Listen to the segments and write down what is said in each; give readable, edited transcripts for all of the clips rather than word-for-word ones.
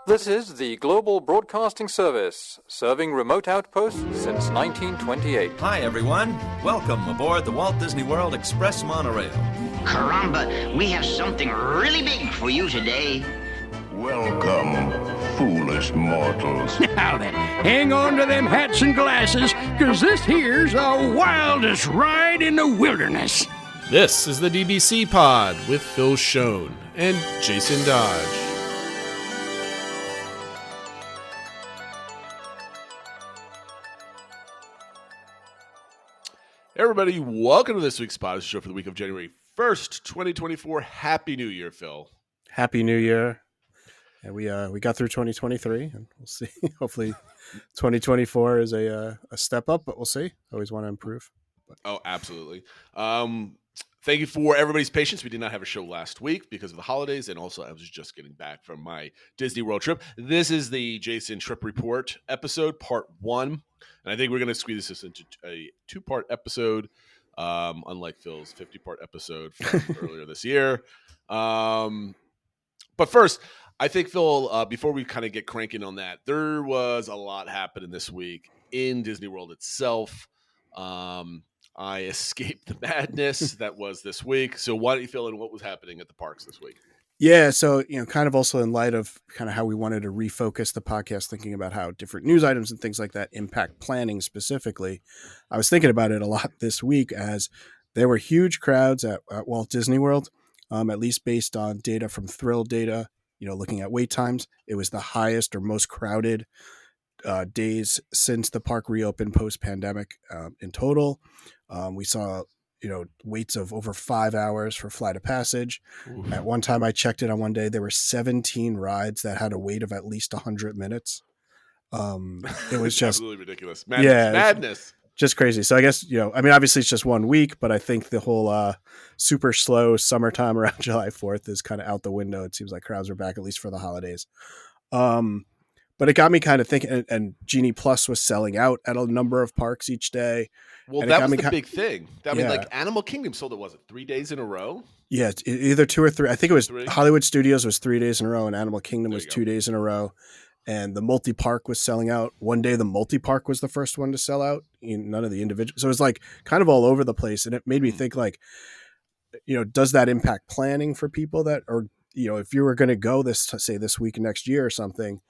This is the Global Broadcasting Service, serving remote outposts since 1928. Hi, everyone. Welcome aboard the Walt Disney World Express monorail. Caramba, we have something really big for you today. Welcome, foolish mortals. Now then, hang on to them hats and glasses, because this here's the wildest ride in the wilderness. This is the DBC Pod with Phil Schoen and Jason Dodge. Everybody, welcome to this week's Pod show for the week of January 1st, 2024. Happy New Year, Phil. Happy New Year. And we got through 2023, and we'll see. Hopefully 2024 is a step up, but we'll see. Always want to improve. Oh, absolutely. Thank you for everybody's patience. We did not have a show last week because of the holidays, and also I was just getting back from my Disney World trip. This is the Jason Trip Report episode, part 1. And I think we're going to squeeze this into a 2-part episode, unlike Phil's 50-part episode from earlier this year. But first, I think, Phil, before we kind of get cranking on that, there was a lot happening this week in Disney World itself. I escaped the madness that was this week. So why don't you fill in what was happening at the parks this week? Yeah, so, kind of also in light of kind of how we wanted to refocus the podcast, thinking about how different news items and things like that impact planning specifically, I was thinking about it a lot this week as there were huge crowds at Walt Disney World, at least based on data from Thrill Data, looking at wait times. It was the highest or most crowded days since the park reopened post-pandemic in total. We saw waits of over 5 hours for Flight of Passage. Ooh. At one time I checked it on one day, there were 17 rides that had a wait of at least 100 minutes. It was just absolutely ridiculous. Madness. Just crazy. So I guess, obviously it's just 1 week, but I think the whole super slow summertime around July 4th is kind of out the window. It seems like crowds are back, at least for the holidays. But it got me kind of thinking, and Genie Plus was selling out at a number of parks each day. Well, that was the big thing. I mean, like Animal Kingdom sold it, was it 3 days in a row? Yeah, either 2 or 3. I think it was 3. Hollywood Studios was 3 days in a row, and Animal Kingdom was 2 days in a row. And the multi-park was selling out. One day, the multi-park was the first one to sell out. None of the individual. So it was like kind of all over the place. And it made me think like, does that impact planning for people that, or, if you were going to go this week next year or something,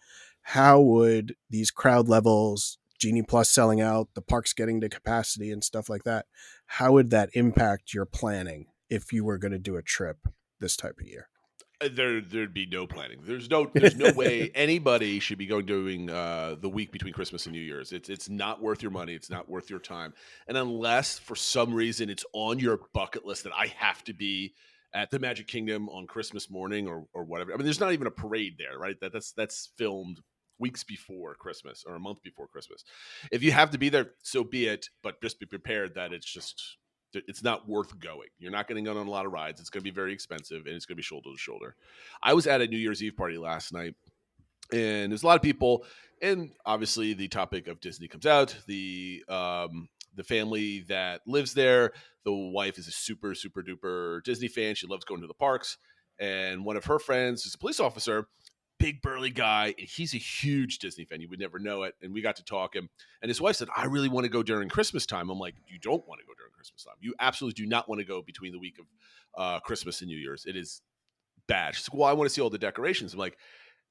how would these crowd levels, Genie Plus selling out, the parks getting to capacity and stuff like that, how would that impact your planning if you were going to do a trip this type of year? There'd be no planning. There's no way anybody should be doing the week between Christmas and New Year's. It's not worth your money. It's not worth your time. And unless for some reason it's on your bucket list that I have to be at the Magic Kingdom on Christmas morning or whatever. I mean, there's not even a parade there, right? That's filmed weeks before Christmas or a month before Christmas. If you have to be there, so be it, but just be prepared that it's not worth going. You're not going to go on a lot of rides. It's going to be very expensive, and it's going to be shoulder to shoulder. I was at a New Year's Eve party last night, and there's a lot of people, and obviously the topic of Disney comes out. The family that lives there, the wife is a super, super duper Disney fan. She loves going to the parks, and one of her friends is a police officer, big burly guy, and he's a huge Disney fan. You would never know it. And we got to talking, and his wife said, I really want to go during Christmas time. I'm like, you don't want to go during Christmas time. You absolutely do not want to go between the week of Christmas and New Year's. It is bad. She's like, well, I want to see all the decorations. I'm like,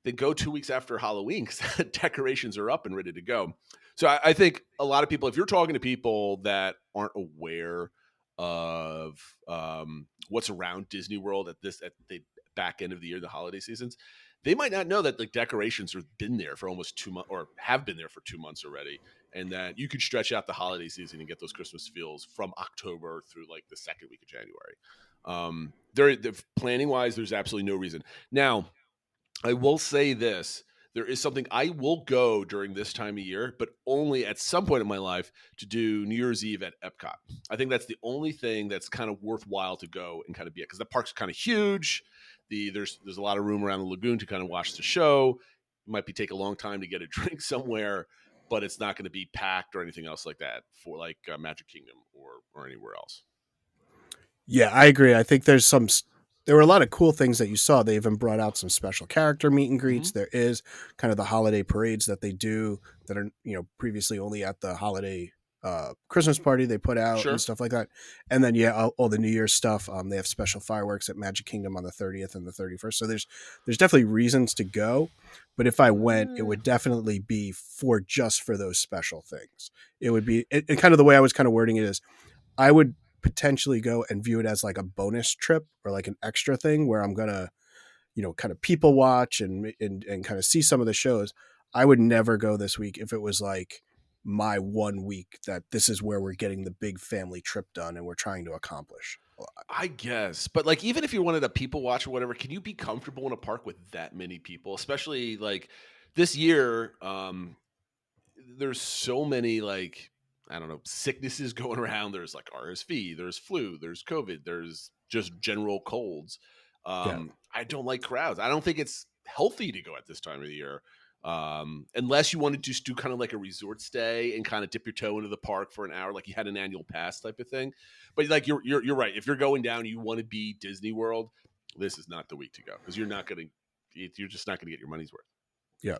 then go 2 weeks after Halloween because the decorations are up and ready to go. So I think a lot of people, if you're talking to people that aren't aware of what's around Disney World at the back end of the year, the holiday seasons, they might not know that like decorations have been there for almost 2 months or have been there for 2 months already. And that you could stretch out the holiday season and get those Christmas feels from October through like the second week of January. Planning wise, there's absolutely no reason. Now, I will say this. There is something I will go during this time of year, but only at some point in my life to do New Year's Eve at Epcot. I think that's the only thing that's kind of worthwhile to go and kind of be at, because the park's kind of huge. There's a lot of room around the lagoon to kind of watch the show. It might take a long time to get a drink somewhere, but it's not going to be packed or anything else like that for like Magic Kingdom or anywhere else. Yeah, I agree. I think there's some there were a lot of cool things that you saw. They even brought out some special character meet and greets. Mm-hmm. There is kind of the holiday parades that they do that are, previously only at the holiday Christmas party they put out Sure. and stuff like that. And then, all the New Year's stuff. They have special fireworks at Magic Kingdom on the 30th and the 31st. So there's definitely reasons to go. But if I went, it would definitely be just for those special things. It would be, and kind of the way I was kind of wording it is, I would potentially go and view it as like a bonus trip or like an extra thing where I'm gonna, kind of people watch and kind of see some of the shows. I would never go this week if it was like my 1 week that this is where we're getting the big family trip done and we're trying to accomplish a lot. I guess, but like even if you wanted a people watch or whatever, can you be comfortable in a park with that many people? Especially like this year, there's so many like I don't know sicknesses going around. There's like RSV, there's flu, there's COVID, there's just general colds. I don't like crowds. I don't think it's healthy to go at this time of the year. Unless you wanted to just do kind of like a resort stay and kind of dip your toe into the park for an hour, like you had an annual pass type of thing. But like you're right. If you're going down, you want to be Disney World. This is not the week to go because you're just not going to get your money's worth. Yeah,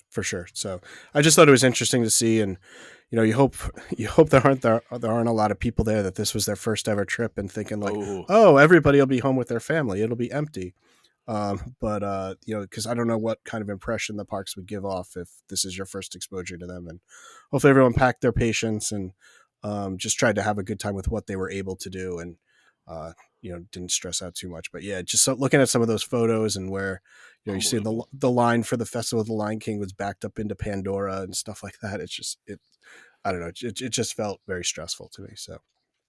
for sure. So I just thought it was interesting to see, and you hope there aren't a lot of people there that this was their first ever trip and thinking like, oh, everybody will be home with their family. It'll be empty. But because I don't know what kind of impression the parks would give off if this is your first exposure to them, and hopefully everyone packed their patience and just tried to have a good time with what they were able to do, and didn't stress out too much. But yeah, just looking at some of those photos and where you see the line for the Festival of the Lion King was backed up into Pandora and stuff like that. I don't know. It just felt very stressful to me. So.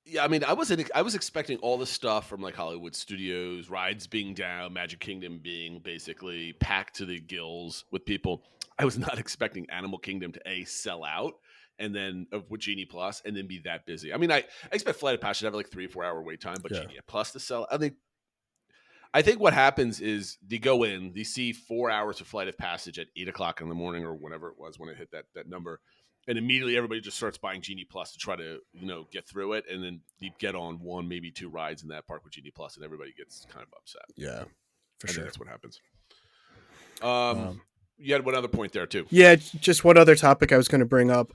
Yeah, I mean, I was expecting all the stuff from like Hollywood Studios, rides being down, Magic Kingdom being basically packed to the gills with people. I was not expecting Animal Kingdom to sell out and then with Genie Plus and then be that busy. I mean, I expect Flight of Passage to have like 3 or 4 hour wait time, but Genie Plus to sell. I think what happens is they go in, they see 4 hours of Flight of Passage at 8:00 in the morning or whenever it was when it hit that number. And immediately everybody just starts buying Genie Plus to try to, get through it. And then you get on 1, maybe 2 rides in that park with Genie Plus and everybody gets kind of upset. Yeah, for sure. That's what happens. You had one other point there too. Yeah, just one other topic I was going to bring up.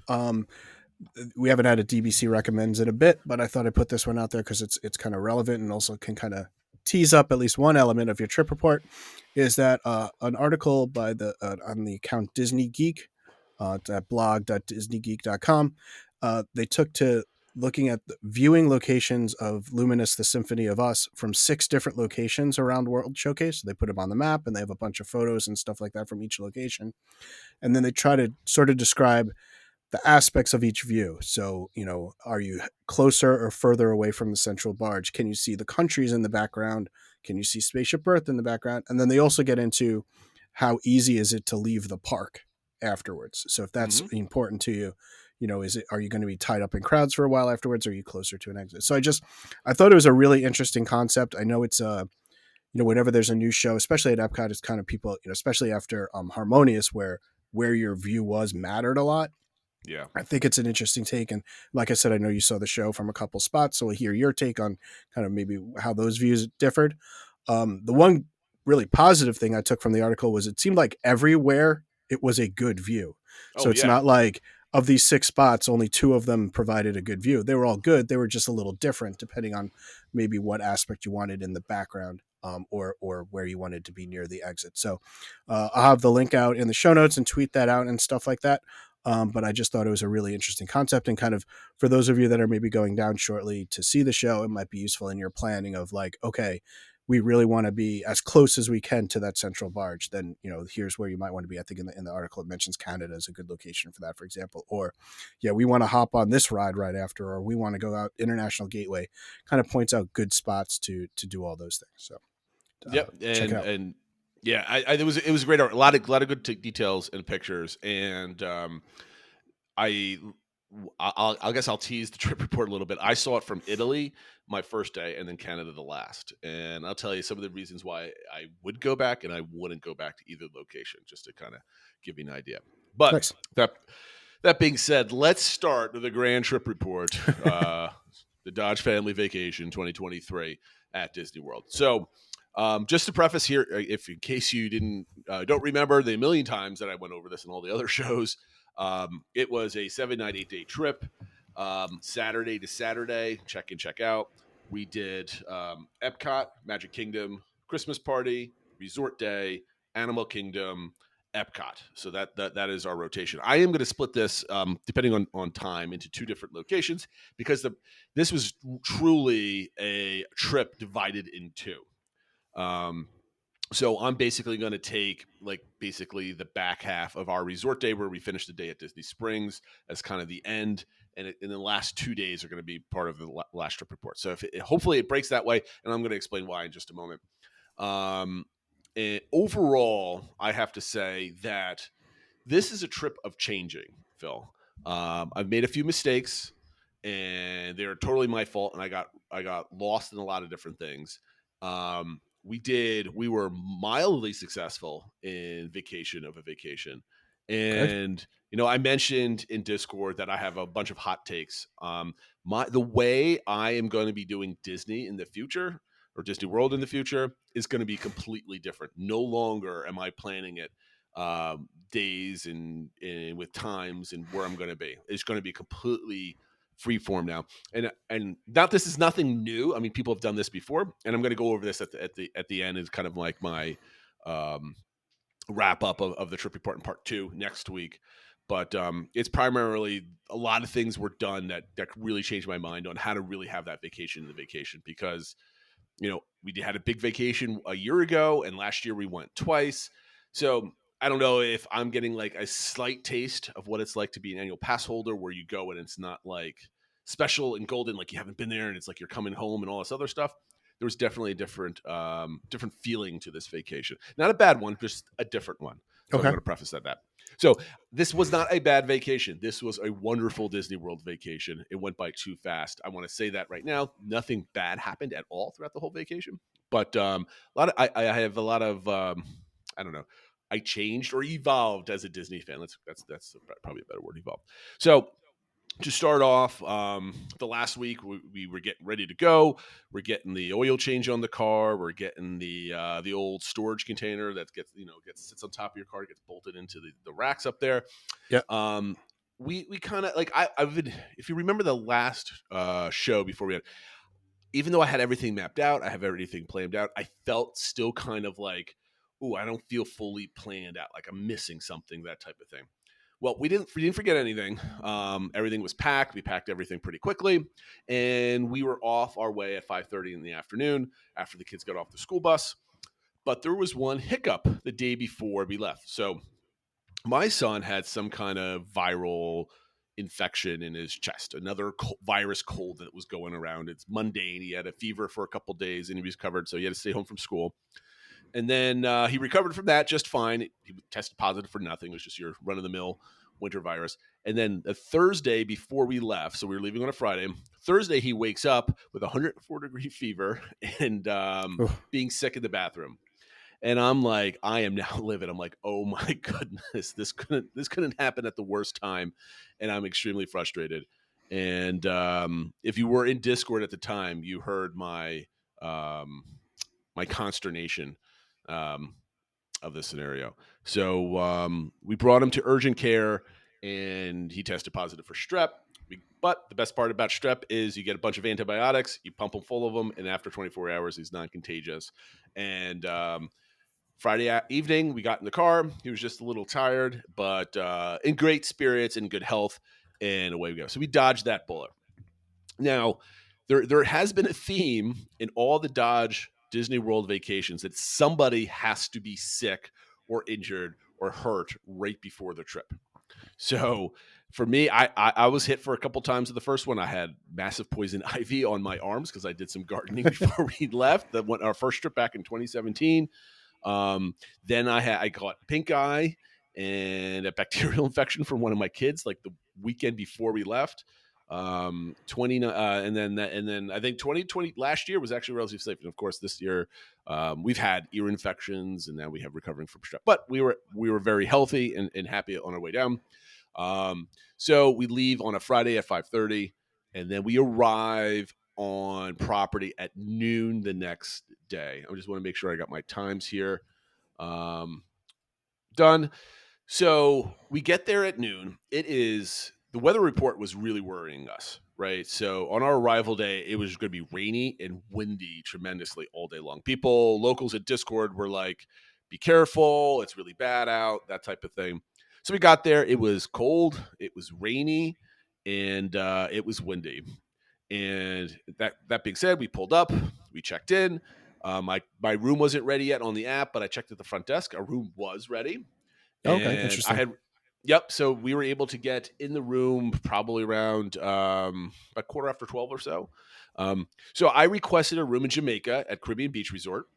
We haven't had a DBC recommends in a bit, but I thought I'd put this one out there because it's kind of relevant and also can kind of tease up at least one element of your trip report. Is that an article by on the account Disney Geek, at blog.disneygeek.com. They took to looking at the viewing locations of Luminous, the Symphony of Us from 6 different locations around World Showcase. So they put them on the map and they have a bunch of photos and stuff like that from each location. And then they try to sort of describe the aspects of each view. So, are you closer or further away from the central barge? Can you see the countries in the background? Can you see Spaceship Earth in the background? And then they also get into how easy is it to leave the park afterwards. So if that's important to you, are you going to be tied up in crowds for a while afterwards? Or are you closer to an exit? So I thought it was a really interesting concept. I know it's whenever there's a new show, especially at Epcot, it's kind of people, especially after Harmonious where your view was mattered a lot. Yeah. I think it's an interesting take. And like I said, I know you saw the show from a couple spots, so we'll hear your take on kind of maybe how those views differed. The one really positive thing I took from the article was it seemed like everywhere it was a good view. So it's not like of these 6 spots, only 2 of them provided a good view. They were all good. They were just a little different depending on maybe what aspect you wanted in the background, or where you wanted to be near the exit. So I'll have the link out in the show notes and tweet that out and stuff like that. But I just thought it was a really interesting concept, and kind of for those of you that are maybe going down shortly to see the show, it might be useful in your planning of like, okay, we really want to be as close as we can to that central barge. Then, here's where you might want to be. I think in the article, it mentions Canada as a good location for that, for example, or we want to hop on this ride right after, or we want to go out International Gateway, kind of points out good spots to do all those things. So, check it out. And yeah, it was a great art. A lot of good details and pictures. And I guess I'll tease the trip report a little bit. I saw it from Italy my first day and then Canada the last. And I'll tell you some of the reasons why I would go back and I wouldn't go back to either location, just to kind of give you an idea. But nice. That being said, let's start with the grand trip report, the Dodge Family Vacation 2023 at Disney World. So Just to preface here, if in case you don't remember the million times that I went over this in all the other shows, it was a 7-night, 8-day trip, Saturday to Saturday, check in, check out. We did Epcot, Magic Kingdom, Christmas Party, Resort Day, Animal Kingdom, Epcot. So that is our rotation. I am going to split this, depending on time, into 2 different locations because this was truly a trip divided in 2. So I'm basically going to take basically the back half of our resort day where we finished the day at Disney Springs as kind of the end. And the last 2 days are going to be part of the last trip report. So hopefully it breaks that way. And I'm going to explain why in just a moment. And overall, I have to say that this is a trip of changing, Phil. I've made a few mistakes and they're totally my fault. And I got lost in a lot of different things. We were mildly successful in vacation of a vacation. And, I mentioned in Discord that I have a bunch of hot takes. The way I am going to be doing Disney in the future or Disney World in the future is going to be completely different. No longer am I planning it days and with times and where I'm going to be. It's going to be completely freeform now, and not this is nothing new. I mean, people have done this before, and I'm going to go over this at the end as kind of like my wrap up of the trip report in part 2 next week. But it's primarily a lot of things were done that really changed my mind on how to really have that vacation in the vacation because we had a big vacation a year ago, and last year we went twice. So I don't know if I'm getting like a slight taste of what it's like to be an annual pass holder where you go and it's not like special and golden, like you haven't been there and it's like you're coming home and all this other stuff. There was definitely a different feeling to this vacation. Not a bad one, just a different one. So Okay. I'm going to preface that. So this was not a bad vacation. This was a wonderful Disney World vacation. It went by too fast. I want to say that right now. Nothing bad happened at all throughout the whole vacation. But I have a lot of I don't know. I changed or evolved as a Disney fan. That's probably a better word, evolved. So to start off, the last week we were getting ready to go. We're getting the oil change on the car. We're getting the old storage container that sits on top of your car, gets bolted into the racks up there. Yeah. We kind of like I've been, if you remember the last show before we had, even though I had everything mapped out, I have everything planned out. I felt still kind of like, ooh, I don't feel fully planned out, like I'm missing something, that type of thing. Well, we didn't forget anything. Everything was packed. We packed everything pretty quickly, and we were off our way at 5:30 in the afternoon after the kids got off the school bus. But there was one hiccup the day before we left. So my son had some kind of viral infection in his chest, another virus cold that was going around. It's mundane. He had a fever for a couple of days, and he was covered, so he had to stay home from school. And then he recovered from that just fine. He tested positive for nothing. It was just your run-of-the-mill winter virus. And then the Thursday before we left, so we were leaving on a Friday, Thursday he wakes up with 104-degree fever and being sick in the bathroom. And I'm like, I am now livid. I'm like, oh my goodness, this couldn't happen at the worst time. And I'm extremely frustrated. And if you were in Discord at the time, you heard my consternation of this scenario. So we brought him to urgent care and he tested positive for strep. But the best part about strep is you get a bunch of antibiotics, you pump him full of them, and after 24 hours, he's non-contagious. And Friday evening, we got in the car. He was just a little tired, but in great spirits and good health, and away we go. So we dodged that bullet. Now, there has been a theme in all the Dodge Disney World vacations that somebody has to be sick or injured or hurt right before the trip. So for me, I was hit for a couple times of the first one. I had massive poison ivy on my arms because I did some gardening before we left. That went our first trip back in 2017. Then I got pink eye and a bacterial infection from one of my kids, like the weekend before we left. And then I think 2020 last year was actually relatively safe. And of course, this year we've had ear infections, and now we have recovering from strep. But we were very healthy and happy on our way down. So we leave on a Friday at 5:30, and then we arrive on property at noon the next day. I just want to make sure I got my times here done. So we get there at noon. The weather report was really worrying us, right? So on our arrival day, it was going to be rainy and windy tremendously all day long. Locals at Discord were like, be careful, it's really bad out, that type of thing. So we got there. It was cold, it was rainy, and it was windy. And that being said, we pulled up, we checked in. My room wasn't ready yet on the app, but I checked at the front desk. Our room was ready. Okay, interesting. So we were able to get in the room probably around about 12:15 or so. So I requested a room in Jamaica at Caribbean Beach Resort.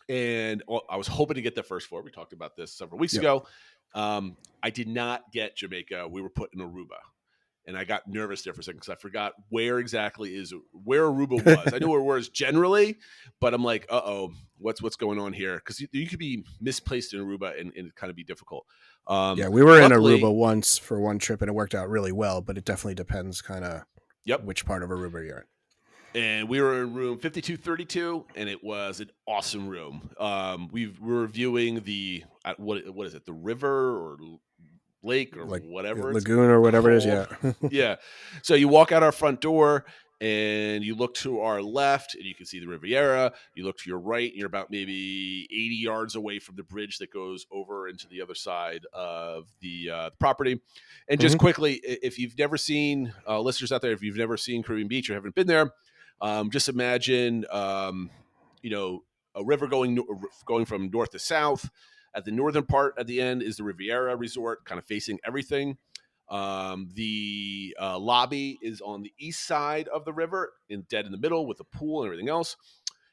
And I was hoping to get the first floor. We talked about this several weeks ago. I did not get Jamaica. We were put in Aruba. And I got nervous there for a second because I forgot where Aruba was. I knew where it was generally, but I'm like, what's going on here? Because you could be misplaced in Aruba and it kind of be difficult. We were in Aruba once for one trip, and it worked out really well, but it definitely depends kind of which part of Aruba you're in. And we were in room 5232, and it was an awesome room. We were viewing the, what is it, the river or lake or like whatever, lagoon or whatever it is. Yeah. Yeah. So you walk out our front door and you look to our left and you can see the Riviera. You look to your right and you're about maybe 80 yards away from the bridge that goes over into the other side of the property. And just quickly, if you've never seen listeners out there, if you've never seen Caribbean Beach or haven't been there, just imagine, a river going from north to south. At the northern part at the end is the Riviera Resort, kind of facing everything. The lobby is on the east side of the river, dead in the middle with a pool and everything else.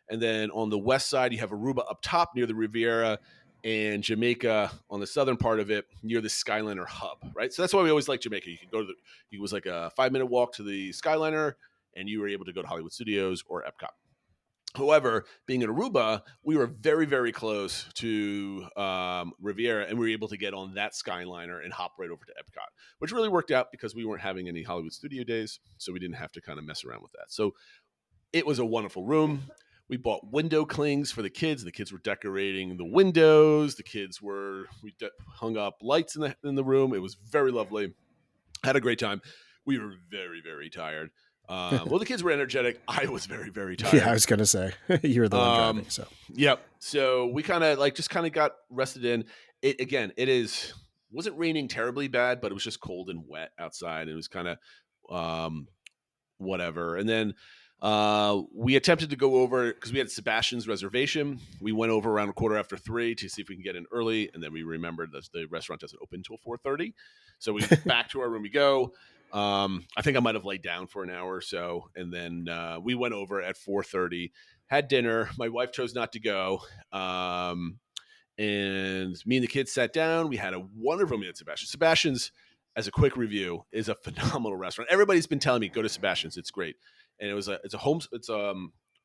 And then on the west side, you have Aruba up top near the Riviera and Jamaica on the southern part of it near the Skyliner hub, right? So that's why we always like Jamaica. You could go it was like a 5-minute walk to the Skyliner and you were able to go to Hollywood Studios or Epcot. However, being in Aruba, we were very, very close to Riviera, and we were able to get on that Skyliner and hop right over to Epcot, which really worked out because we weren't having any Hollywood Studio days, so we didn't have to kind of mess around with that. So it was a wonderful room. We bought window clings for the kids. The kids were decorating the windows. We hung up lights in the room. It was very lovely. Had a great time. We were very, very tired. Well, the kids were energetic. I was very, very tired. Yeah, I was going to say you were the one driving. So yep. So we kind of got rested in. It wasn't raining terribly bad, but it was just cold and wet outside. It was kind of whatever. And then we attempted to go over because we had Sebastian's reservation. We went over around 3:15 to see if we can get in early, and then we remembered that the restaurant doesn't open until 4:30. So we back to our room we go. I think I might have laid down for an hour or so, and then we went over at 4:30, had dinner. My wife chose not to go, and me and the kids sat down. We had a wonderful meal at Sebastian's. Sebastian's, as a quick review, is a phenomenal restaurant. Everybody's been telling me go to Sebastian's; it's great. And it's a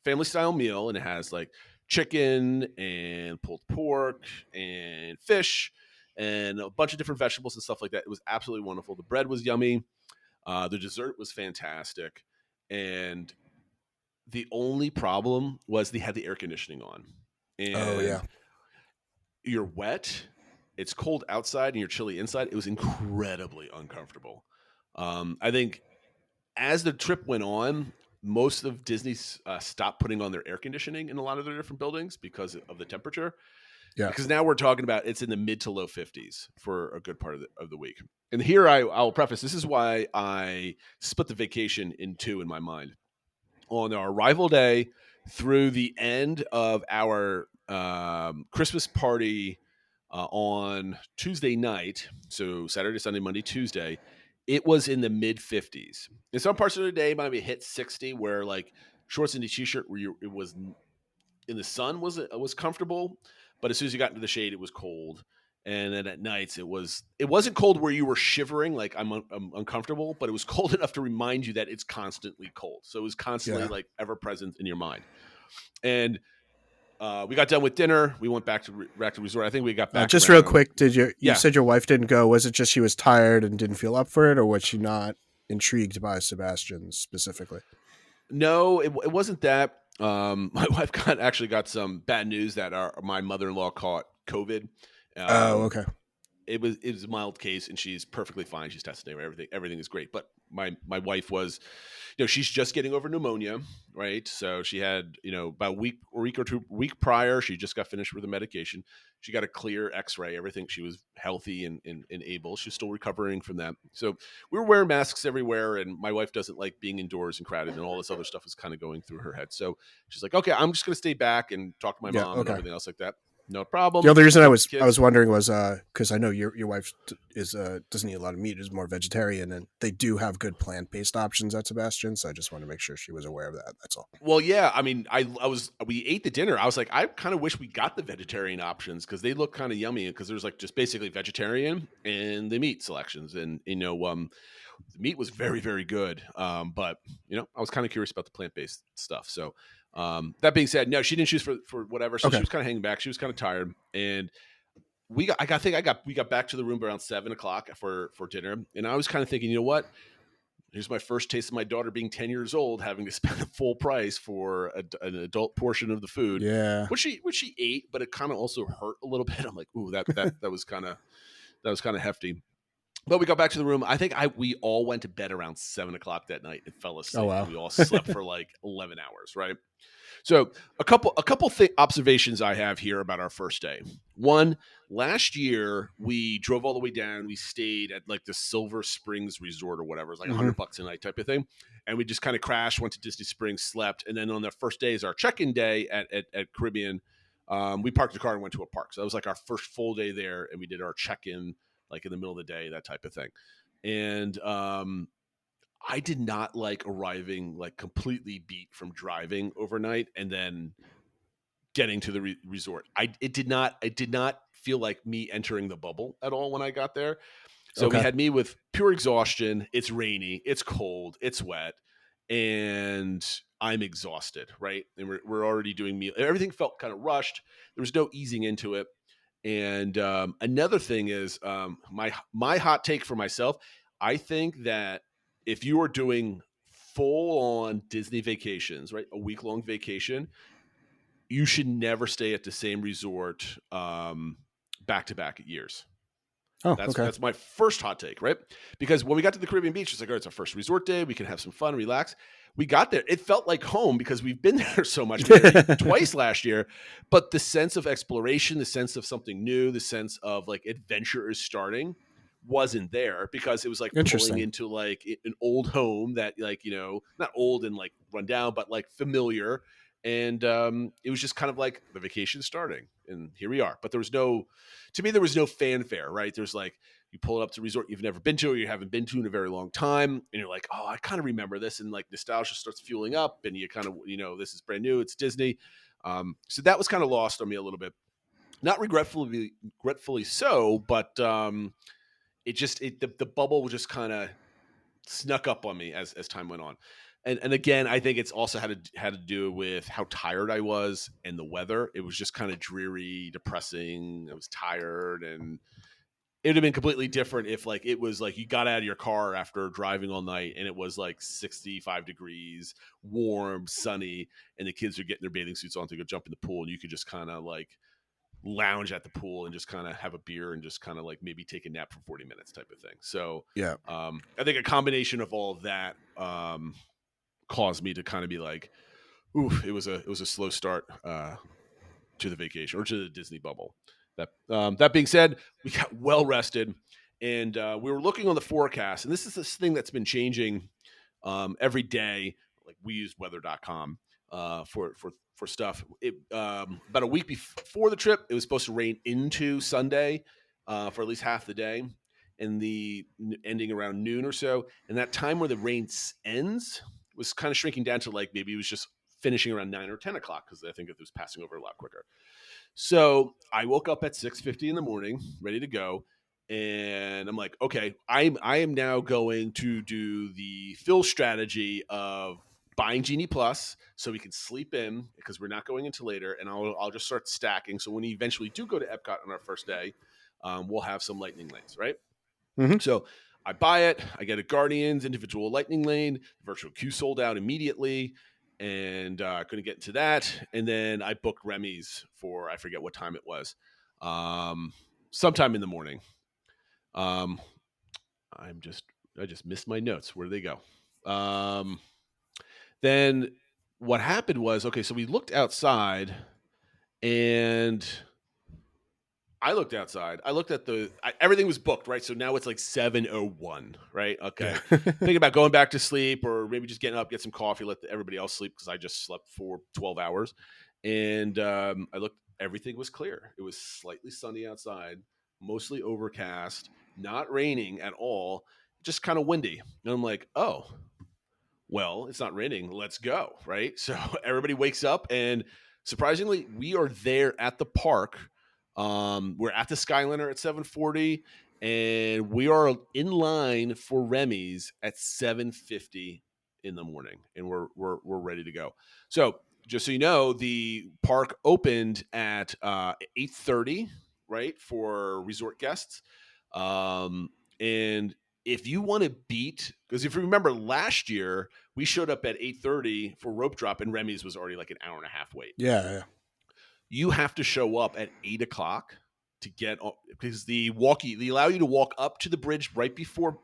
family style meal, and it has like chicken and pulled pork and fish and a bunch of different vegetables and stuff like that. It was absolutely wonderful. The bread was yummy. The dessert was fantastic. And the only problem was they had the air conditioning on. And you're wet. It's cold outside and you're chilly inside. It was incredibly uncomfortable. I think as the trip went on, most of Disney stopped putting on their air conditioning in a lot of their different buildings because of the temperature. Yeah. Because now we're talking about it's in the mid to low 50s for a good part of the week. And here I'll preface, this is why I split the vacation in two in my mind. On our arrival day through the end of our Christmas party on Tuesday night, so Saturday, Sunday, Monday, Tuesday, it was in the mid 50s. In some parts of the day, might be hit 60, where like shorts and a t-shirt, it was in the sun was comfortable, but as soon as you got into the shade, it was cold. And then at nights, it wasn't cold where you were shivering, like I'm uncomfortable, but it was cold enough to remind you that it's constantly cold. So it was constantly like ever present in your mind. And we got done with dinner. We went back to the resort. I think we got back. Just real quick, you said your wife didn't go. Was it just she was tired and didn't feel up for it, or was she not intrigued by Sebastian specifically? No, it wasn't that. My wife actually got some bad news that my mother-in-law caught COVID. Oh, okay. It was a mild case, and she's perfectly fine. She's tested everything is great. But my wife was, she's just getting over pneumonia, right? So she had, about a week prior, she just got finished with the medication. She got a clear X-ray, everything. She was healthy and able. She's still recovering from that. So we were wearing masks everywhere, and my wife doesn't like being indoors and crowded, and all this other stuff was kind of going through her head. So she's like, okay, I'm just going to stay back and talk to my mom and everything else like that. No problem. The other reason I was wondering was because I know your wife doesn't eat a lot of meat, is more vegetarian, and they do have good plant-based options at Sebastian. So I just want to make sure she was aware of that. That's all. Well, yeah, I mean, we ate the dinner. I was like, I kind of wish we got the vegetarian options because they look kind of yummy. Because there's like just basically vegetarian and the meat selections, and the meat was very, very good. But I was kind of curious about the plant-based stuff. So. That being said, no, she didn't choose for whatever. So She was kind of hanging back. She was kind of tired, and we got back to the room around 7:00 for dinner. And I was kind of thinking, you know what? Here's my first taste of my daughter being 10 years old, having to spend the full price for an adult portion of the food. Yeah. Which she ate, but it kind of also hurt a little bit. I'm like, ooh, that was kind of hefty. But we got back to the room. I think we all went to bed around 7:00 that night and fell asleep. Oh, wow. We all slept for like 11 hours, right? So a couple observations I have here about our first day. One, last year we drove all the way down. We stayed at like the Silver Springs Resort or whatever. It was like $100 a night type of thing. And we just kind of crashed, went to Disney Springs, slept. And then on the first day is our check-in day at Caribbean. We parked the car and went to a park. So that was like our first full day there. And we did our check-in like in the middle of the day, that type of thing. And I did not like arriving like completely beat from driving overnight and then getting to the resort. It did not feel like me entering the bubble at all when I got there. So we had me with pure exhaustion. It's rainy, it's cold, it's wet, and I'm exhausted, right? And we're already doing meal. Everything felt kind of rushed. There was no easing into it. And another thing is my hot take for myself. I think that if you are doing full-on Disney vacations, right, a week-long vacation, you should never stay at the same resort back-to-back years. Oh, that's my first hot take, right? Because when we got to the Caribbean beach, it's like, it's our first resort day. We can have some fun, relax. We got there. It felt like home because we've been there so much. Twice last year. But the sense of exploration, the sense of something new, the sense of like adventure is starting wasn't there because it was like pulling into like an old home that like, not old and like run down, but like familiar. And it was just kind of like the vacation starting and here we are. But there was no fanfare, right? There's like, you pull it up to a resort you've never been to or you haven't been to in a very long time. And you're like, oh, I kind of remember this. And like nostalgia starts fueling up and you kind of, this is brand new. It's Disney. So that was kind of lost on me a little bit. Not regretfully so, but the bubble just kind of snuck up on me as time went on. And again, I think it's also had to do with how tired I was and the weather. It was just kind of dreary, depressing. I was tired, and it would have been completely different if like it was like you got out of your car after driving all night and it was like 65 degrees, warm, sunny, and the kids are getting their bathing suits on to go jump in the pool, and you could just kind of like lounge at the pool and just kind of have a beer and just kind of like maybe take a nap for 40 minutes type of thing. So yeah, I think a combination of all of that caused me to kind of be like, oof, it was a slow start to the vacation or to the Disney bubble. That being said, we got well rested and we were looking on the forecast, and this is this thing that's been changing every day. Like we use weather.com for stuff. About a week before the trip, it was supposed to rain into Sunday for at least half the day, and the ending around noon or so. And that time where the rain ends was kind of shrinking down to like maybe it was just finishing around 9 or 10 o'clock because I think it was passing over a lot quicker. So I woke up at 6:50 in the morning, ready to go. And I'm like, okay, I am now going to do the Phil strategy of buying Genie Plus so we can sleep in because we're not going into later. And I'll just start stacking. So when we eventually do go to Epcot on our first day, we'll have some lightning lanes, right? Mm-hmm. So I buy it. I get a Guardians individual lightning lane. Virtual queue sold out immediately. and couldn't get into that. And then I booked Remy's for, I forget what time it was, sometime in the morning. I just missed my notes. Where did they go? Then what happened was, okay, so we looked outside, and I looked outside. I looked at everything was booked, right? So now it's like 7:01, right? Okay. Thinking about going back to sleep, or maybe just getting up, get some coffee, let everybody else sleep, because I just slept for 12 hours. And I looked, everything was clear. It was slightly sunny outside, mostly overcast, not raining at all, just kind of windy. And I'm like, oh, well, it's not raining. Let's go, right? So everybody wakes up, and surprisingly, we are there at the park. We're at the Skyliner at 7:40, and we are in line for Remy's at 7:50 in the morning, and we're ready to go. So just so you know, the park opened at 8:30, right, for resort guests, and if you want to beat, because if you remember last year, we showed up at 8:30 for rope drop, and Remy's was already like an hour and a half wait. Yeah. You have to show up at 8 o'clock to get on, because they allow you to walk up to the bridge right before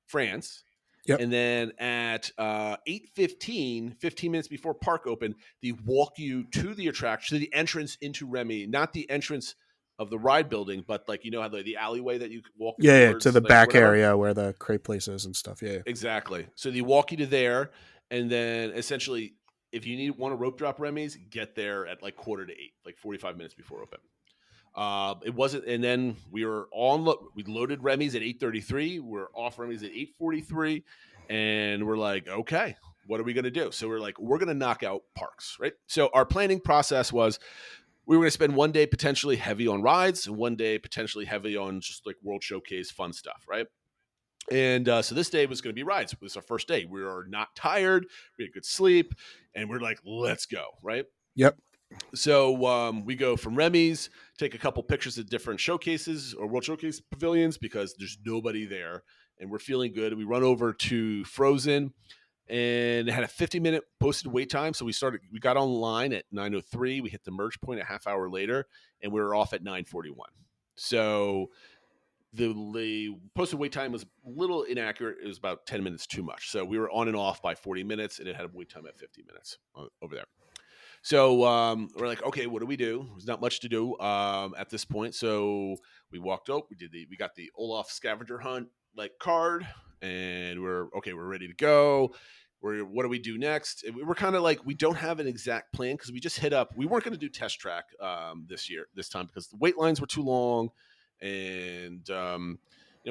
France. Yep. And then at 8:15, 15 minutes before park open, they walk you to the attraction, to the entrance into Remy, not the entrance of the ride building, but like, you know how the alleyway that you walk towards, to the like, back whatever area where the crepe place is and stuff. Yeah. Exactly. So they walk you to there, and then essentially, if you want to rope drop Remy's, get there at like 7:45, like 45 minutes before open. It wasn't, and then we loaded Remy's at 8:33. We're off Remy's at 8:43, and we're like, okay, what are we going to do? So we're like, we're going to knock out parks, right? So our planning process was, we were going to spend one day potentially heavy on rides, and one day potentially heavy on just like World Showcase fun stuff, right? And so this day was going to be rides. It was our first day. We were not tired. We had good sleep, and we're like, let's go, right? Yep. So we go from Remy's, take a couple pictures of different showcases or World Showcase pavilions, because there's nobody there, and we're feeling good. We run over to Frozen, and it had a 50-minute posted wait time. So we got online at 9:03. We hit the merge point a half hour later, and we were off at 9:41. So the posted wait time was a little inaccurate. It was about 10 minutes too much. So we were on and off by 40 minutes, and it had a wait time at 50 minutes over there. So we're like, okay, what do we do? There's not much to do at this point. So we walked up. We got the Olaf scavenger hunt like card, and we're ready to go. What do we do next? And we're kind of like, we don't have an exact plan, because we just hit up. We weren't going to do test track this time, because the wait lines were too long, and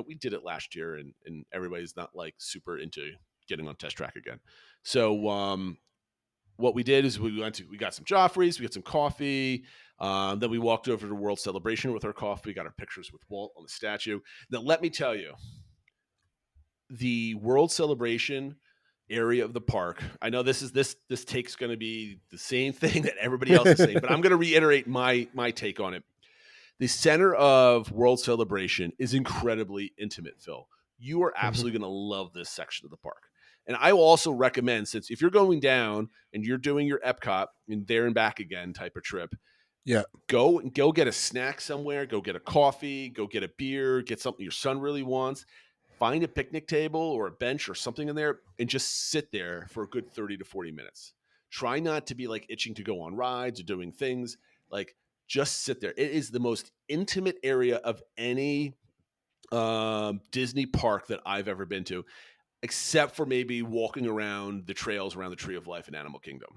we did it last year, and everybody's not like super into getting on test track again. So what we did is we got some Joffrey's, we got some coffee. Then we walked over to World Celebration with our coffee. We got our pictures with Walt on the statue. Now, let me tell you, the World Celebration area of the park, I know this take's going to be the same thing that everybody else is saying, but I'm going to reiterate my take on it. The center of World Celebration is incredibly intimate, Phil. You are absolutely going to love this section of the park. And I will also recommend, since if you're going down and you're doing your Epcot and there and back again type of trip, go get a snack somewhere, go get a coffee, go get a beer, get something your son really wants, find a picnic table or a bench or something in there, and just sit there for a good 30 to 40 minutes. Try not to be like itching to go on rides or doing things. Like, just sit there. It is the most intimate area of any Disney park that I've ever been to, except for maybe walking around the trails around the Tree of Life in Animal Kingdom.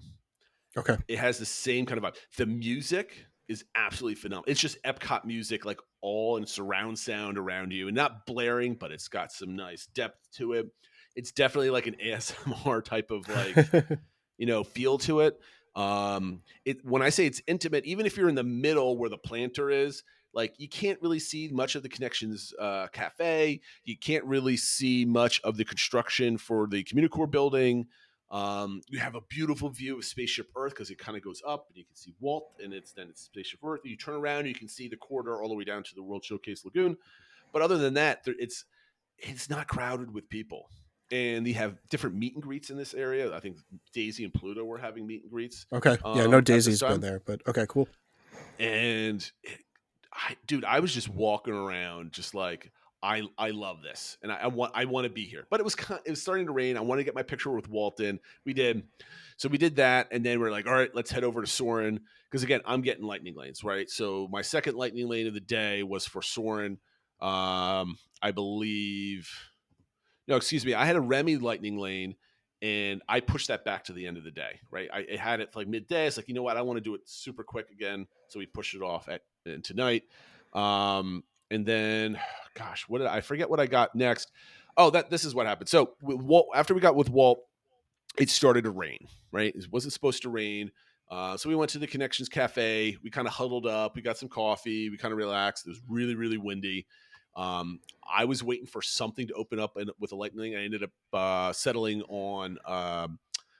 Okay. It has the same kind of vibe. The music is absolutely phenomenal. It's just Epcot music, like all in surround sound around you, and not blaring, but it's got some nice depth to it. It's definitely like an ASMR type of like, feel to it. When I say it's intimate, even if you're in the middle where the planter is, like, you can't really see much of the Connections Cafe. You can't really see much of the construction for the Communicore building. You have a beautiful view of Spaceship Earth, because it kind of goes up and you can see Walt, and it's Spaceship Earth. You turn around and you can see the corridor all the way down to the World Showcase Lagoon. But other than that, it's not crowded with people. and they have different meet and greets in this area. I think Daisy and Pluto were having meet and greets. Okay. Yeah, no at this Daisy's been time. there, but okay, cool. And I was just walking around, just like I love this, and I want to be here. But it was starting to rain. I wanted to get my picture with Walton. We did that, and then we're like, all right, let's head over to Soarin', because again, I'm getting lightning lanes, right? So my second lightning lane of the day was for Soarin'. I believe, no, excuse me, I had a Remy lightning lane, and I pushed that back to the end of the day, right? I had it for like midday. It's like, you know what? I want to do it super quick again. So we pushed it off tonight. And then, gosh, I forget what I got next. Oh, this is what happened. So Walt, after we got with Walt, it started to rain, right? It wasn't supposed to rain. So we went to the Connections Cafe. We kind of huddled up. We got some coffee. We kind of relaxed. It was really, really windy. I was waiting for something to open up with a lightning. I ended up settling on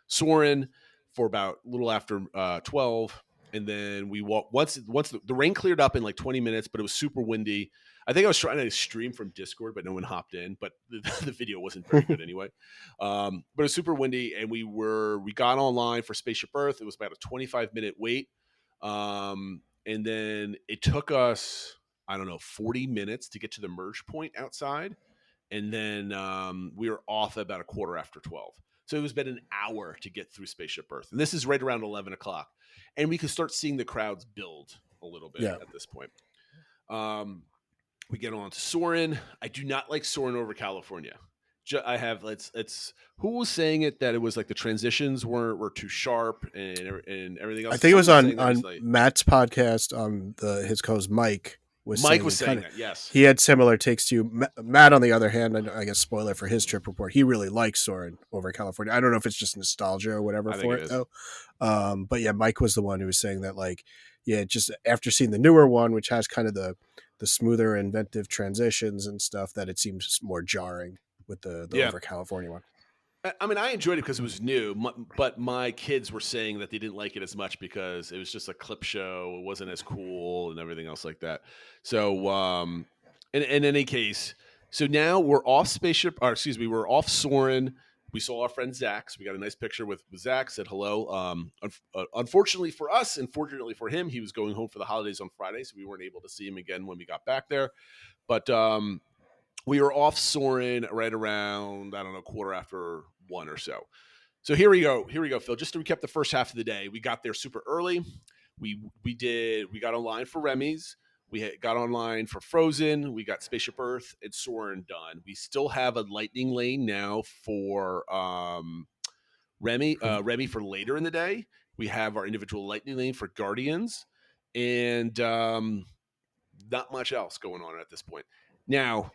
Soarin' for about a little after 12. And then we walked once the rain cleared up in like 20 minutes, but it was super windy. I think I was trying to stream from Discord, but no one hopped in. But the video wasn't very good anyway. But it was super windy, and we got online for Spaceship Earth. It was about a 25-minute wait, and then it took us, I don't know, 40 minutes to get to the merge point outside, and then we were off about a quarter after 12. So it was about an hour to get through Spaceship Earth, and this is right around 11 o'clock, and we could start seeing the crowds build a little bit at this point. We get on to Soarin'. I do not like Soarin' over California. I have it's who was saying it, that it was like the transitions were too sharp and everything else. I think it was on Matt's podcast. His co-host Mike was saying that. Yes, he had similar takes to you. Matt, on the other hand, I guess spoiler for his trip report, he really likes Soarin' over California. I don't know if it's just nostalgia or whatever for it though. But yeah, Mike was the one who was saying that, like, yeah, just after seeing the newer one, which has kind of the smoother, inventive transitions and stuff, that it seems more jarring with the over California one. I mean, I enjoyed it because it was new, but my kids were saying that they didn't like it as much because it was just a clip show. It wasn't as cool and everything else like that. So, in any case, so now we're off we're off Soarin'. We saw our friend Zach. So we got a nice picture with Zach, said hello. Unfortunately for us, and fortunately for him, he was going home for the holidays on Friday, so we weren't able to see him again when we got back there. But we were off Soarin' right around, I don't know, quarter after 1 or so. So here we go, Phil. Just to recap the first half of the day, we got there super early. We got online for Remy's. We got online for Frozen. We got Spaceship Earth and Soarin' done. We still have a lightning lane now for Remy for later in the day. We have our individual lightning lane for Guardians, and not much else going on at this point. Now,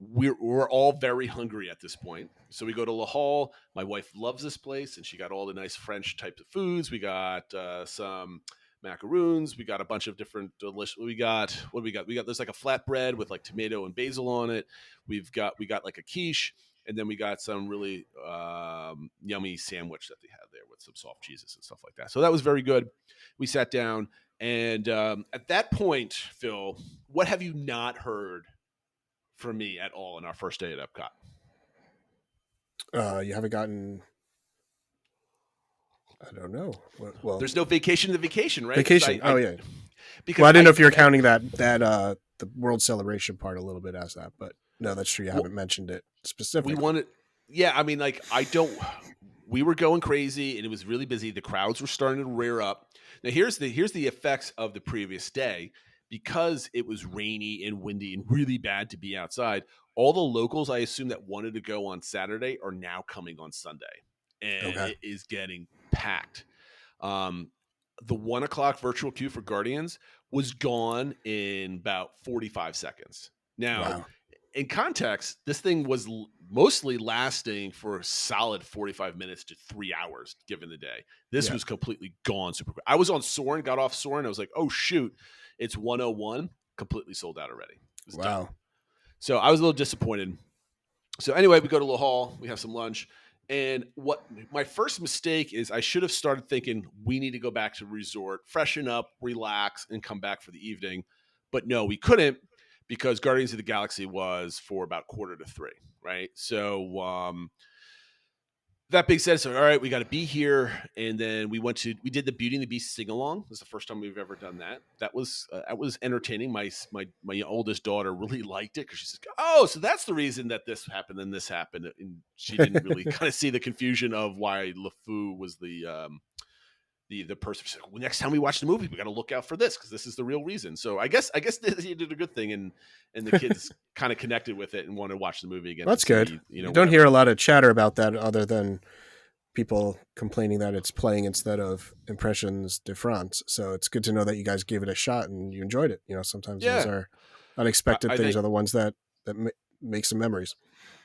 we're all very hungry at this point. So we go to La Hall. My wife loves this place, and she got all the nice French types of foods. We got some macaroons. We got a bunch of different delicious. What do we got? There's like a flatbread with like tomato and basil on it. We got like a quiche, and then we got some really yummy sandwich that they had there with some soft cheeses and stuff like that. So that was very good. We sat down, and at that point, Phil, what have you not heard from me at all in our first day at Epcot? You haven't gotten. I don't know. Well, there's no vacation to vacation, right? Vacation. Yeah. Because I didn't know if you were counting that the World Celebration part a little bit as that, but no, that's true. You haven't mentioned it specifically. We wanted, yeah. I mean, like we were going crazy, and it was really busy. The crowds were starting to rear up. Now here's the effects of the previous day. Because it was rainy and windy and really bad to be outside, all the locals, I assume, that wanted to go on Saturday are now coming on Sunday. And It is getting packed. The 1 o'clock virtual queue for Guardians was gone in about 45 seconds. Now, in context, this thing was mostly lasting for a solid 45 minutes to 3 hours, given the day. This was completely gone super quick. I was on Soarin', got off Soarin'. I was like, oh, shoot. It's 101, completely sold out already. Done. So I was a little disappointed. So anyway, we go to La Hall. We have some lunch. And what my first mistake is, I should have started thinking we need to go back to the resort, freshen up, relax, and come back for the evening. But no, we couldn't because Guardians of the Galaxy was for about 2:45, right? So that being said, so all right, we got to be here, and then we did the Beauty and the Beast sing along. This is the first time we've ever done that. That was entertaining. My oldest daughter really liked it because she says, "Oh, so that's the reason that this happened and this happened," and she didn't really kind of see the confusion of why LeFou was the person. She's like, well, next time we watch the movie, we got to look out for this because this is the real reason. So I guess you did a good thing, and the kids kind of connected with it and wanted to watch the movie again. That's good. See, you don't hear a lot of chatter about that other than people complaining that it's playing instead of Impressions de France. So it's good to know that you guys gave it a shot and you enjoyed it. Sometimes those are unexpected things are the ones that make some memories.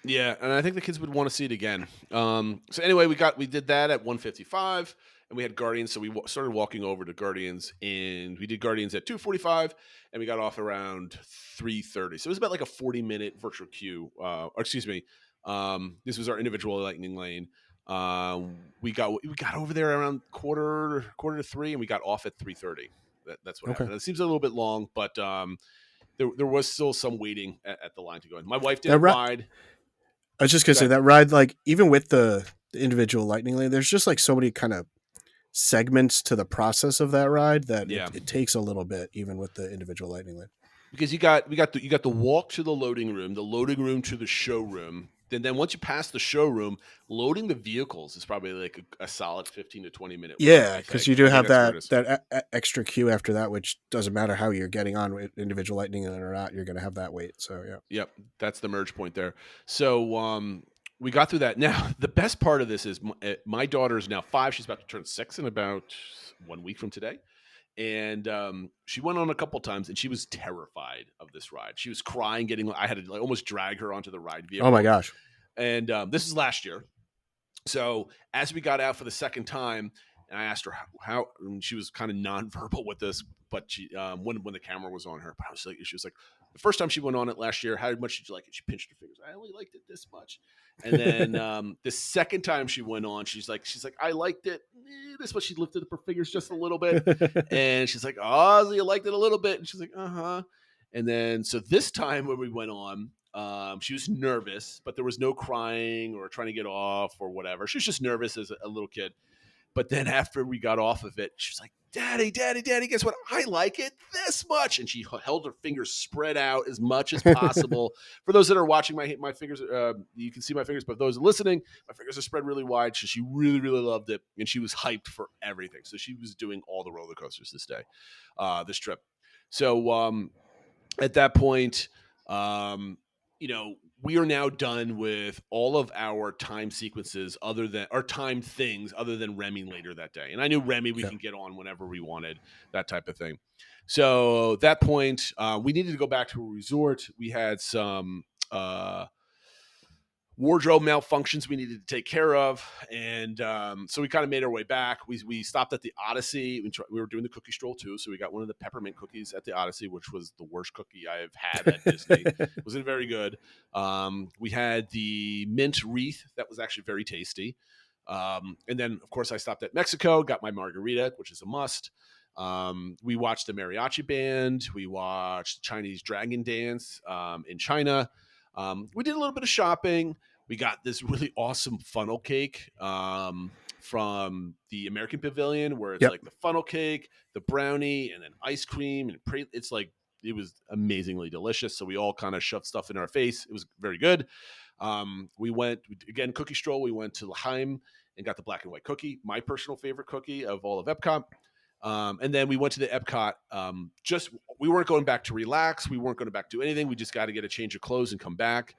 Yeah, and I think the kids would want to see it again. So anyway, we did that at 1:55. And we had Guardians, so we started walking over to Guardians, and we did Guardians at 2:45, and we got off around 3:30. So it was about like a 40-minute virtual queue. This was our individual lightning lane. We got over there around quarter to 3, and we got off at 3:30. That's what happened. It seems a little bit long, but there was still some waiting at the line to go in. My wife did a ride. I was just gonna say that ride, like even with the individual lightning lane, there's just like so many kind of segments to the process of that ride that it takes a little bit, even with the individual lightning lane. Because you got the walk to the loading room to the showroom. Then once you pass the showroom, loading the vehicles is probably like a solid 15 to 20 minute. Yeah, because you do have that extra queue after that, which doesn't matter how you're getting on with individual lightning lane or not, you're going to have that wait. So yeah. Yep, that's the merge point there. So we got through that. Now, the best part of this is my daughter is now 5. She's about to turn 6 in about 1 week from today. And she went on a couple times, and she was terrified of this ride. She was crying, I had to almost drag her onto the ride vehicle. Oh, my gosh. And this is last year. So as we got out for the second time, and I asked her how and she was kind of nonverbal with this, but she when the camera was on her, but she was like, the first time she went on it last year, how much did you like it? She pinched her fingers. I only liked it this much. And then the second time she went on, she's like, I liked it this much. She lifted up her fingers just a little bit, and she's like, oh, so you liked it a little bit, and she's like, uh-huh. And then so this time when we went on, she was nervous, but there was no crying or trying to get off or whatever. She was just nervous as a little kid. But then after we got off of it, she was like, Daddy, guess what? I like it this much. And she held her fingers spread out as much as possible. For those that are watching, my fingers, you can see my fingers, but those listening, my fingers are spread really wide. So she really, really loved it. And she was hyped for everything. So she was doing all the roller coasters this trip. So at that point, we are now done with all of our time sequences timed things other than Remy later that day. And I knew Remy we can get on whenever we wanted, that type of thing. So at that point, we needed to go back to a resort. We had some wardrobe malfunctions we needed to take care of. And so we kind of made our way back. We stopped at the Odyssey. We were doing the cookie stroll too. So we got one of the peppermint cookies at the Odyssey, which was the worst cookie I have had at Disney. It wasn't very good. We had the mint wreath. That was actually very tasty. And then, of course, I stopped at Mexico, got my margarita, which is a must. We watched the mariachi band. We watched Chinese dragon dance in China. We did a little bit of shopping. We got this really awesome funnel cake from the American Pavilion, where it's like the funnel cake, the brownie, and then ice cream. And it was amazingly delicious. So we all kind of shoved stuff in our face. It was very good. We went, again, cookie stroll. We went to L'Haim and got the black and white cookie, my personal favorite cookie of all of Epcot. And then we went to the Epcot. We weren't going back to relax. We weren't going to back to anything. We just got to get a change of clothes and come back.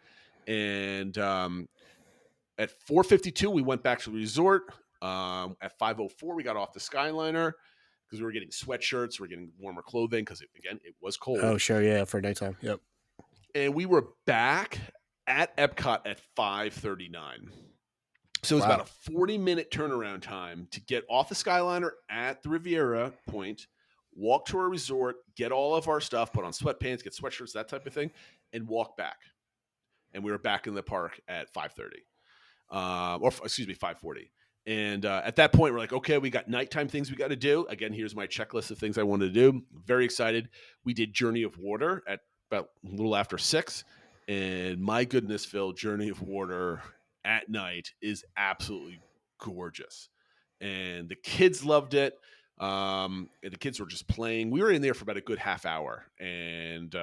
And at 4:52, we went back to the resort. At 5:04, we got off the Skyliner because we were getting sweatshirts. We were getting warmer clothing because, it was cold. Oh, sure. Yeah, for daytime. Yep. And we were back at Epcot at 5:39. So it was about a 40-minute turnaround time to get off the Skyliner at the Riviera Point, walk to our resort, get all of our stuff, put on sweatpants, get sweatshirts, that type of thing, and walk back. And we were back in the park at 5:30, 5:40. And at that point, we're like, okay, we got nighttime things we got to do. Again, here's my checklist of things I wanted to do. Very excited. We did Journey of Water at about a little after 6. And my goodness, Phil, Journey of Water at night is absolutely gorgeous. And the kids loved it. And the kids were just playing. We were in there for about a good half hour, and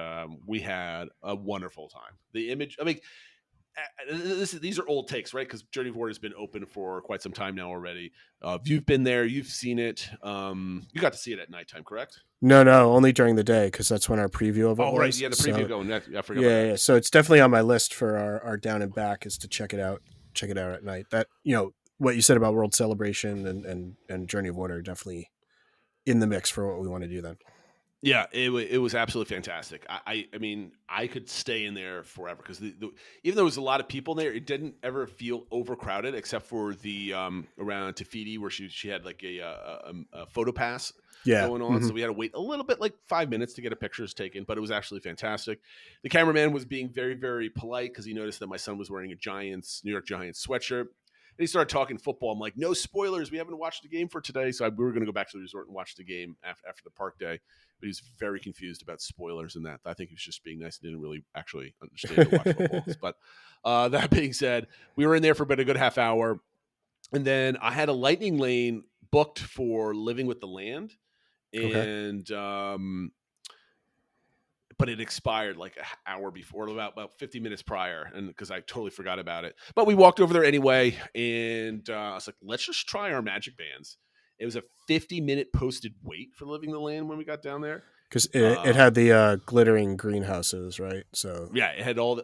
we had a wonderful time. The image, I mean, these are old takes, right? Because Journey of Water has been open for quite some time now already. If you've been there, you've seen it. You got to see it at nighttime, correct? No, only during the day, because that's when our preview of it was. Oh, right. Yeah, the preview going. I forgot about that. Yeah. So it's definitely on my list for our down and back is to check it out. Check it out at night. That, what you said about World Celebration and Journey of Water are definitely in the mix for what we want to do then. Yeah, it was absolutely fantastic. I mean, I could stay in there forever because even though there was a lot of people there, it didn't ever feel overcrowded except for the around Tafiti where she had like a photo pass going on. So we had to wait a little bit, like 5 minutes to get a pictures taken, but it was actually fantastic. The cameraman was being very, very polite because he noticed that my son was wearing a New York Giants sweatshirt. And he started talking football. I'm like, no spoilers. We haven't watched the game for today. So we were going to go back to the resort and watch the game after the park day. But he was very confused about spoilers and that. I think he was just being nice and didn't really actually understand or watch football. But that being said, we were in there for about a good half hour. And then I had a lightning lane booked for Living with the Land. And but it expired like an hour before, about 50 minutes prior, and because I totally forgot about it. But we walked over there anyway, and I was like, let's just try our magic bands. It was a 50-minute posted wait for Living the Land when we got down there. Because it had the glittering greenhouses, right? So yeah, it had all the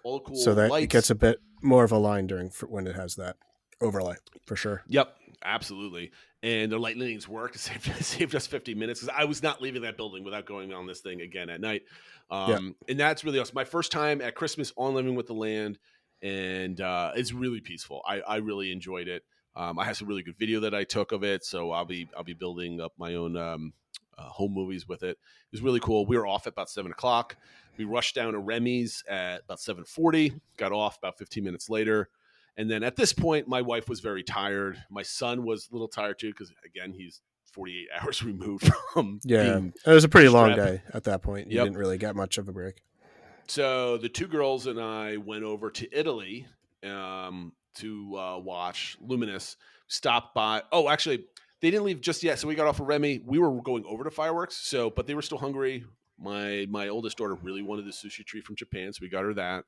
cool so that lights. It gets a bit more of a line when it has that overlay, for sure. Yep, absolutely. And the light lanes work. It saved us 50 minutes because I was not leaving that building without going on this thing again at night. And that's really awesome. My first time at Christmas on Living with the Land, and it's really peaceful. I really enjoyed it. I have some really good video that I took of it, so I'll be building up my own home movies with it. It was really cool. We were off at about 7:00. We rushed down to Remy's at about 7:40. Got off about 15 minutes later. And then at this point, my wife was very tired. My son was a little tired too, because again, he's 48 hours removed from being it was a pretty long day at that point. You Yep. didn't really get much of a break. So the two girls and I went over to Italy to watch Luminous. Stopped by. Oh, actually, they didn't leave just yet. So we got off of Remy. We were going over to fireworks. But they were still hungry. My oldest daughter really wanted the sushi treat from Japan, so we got her that.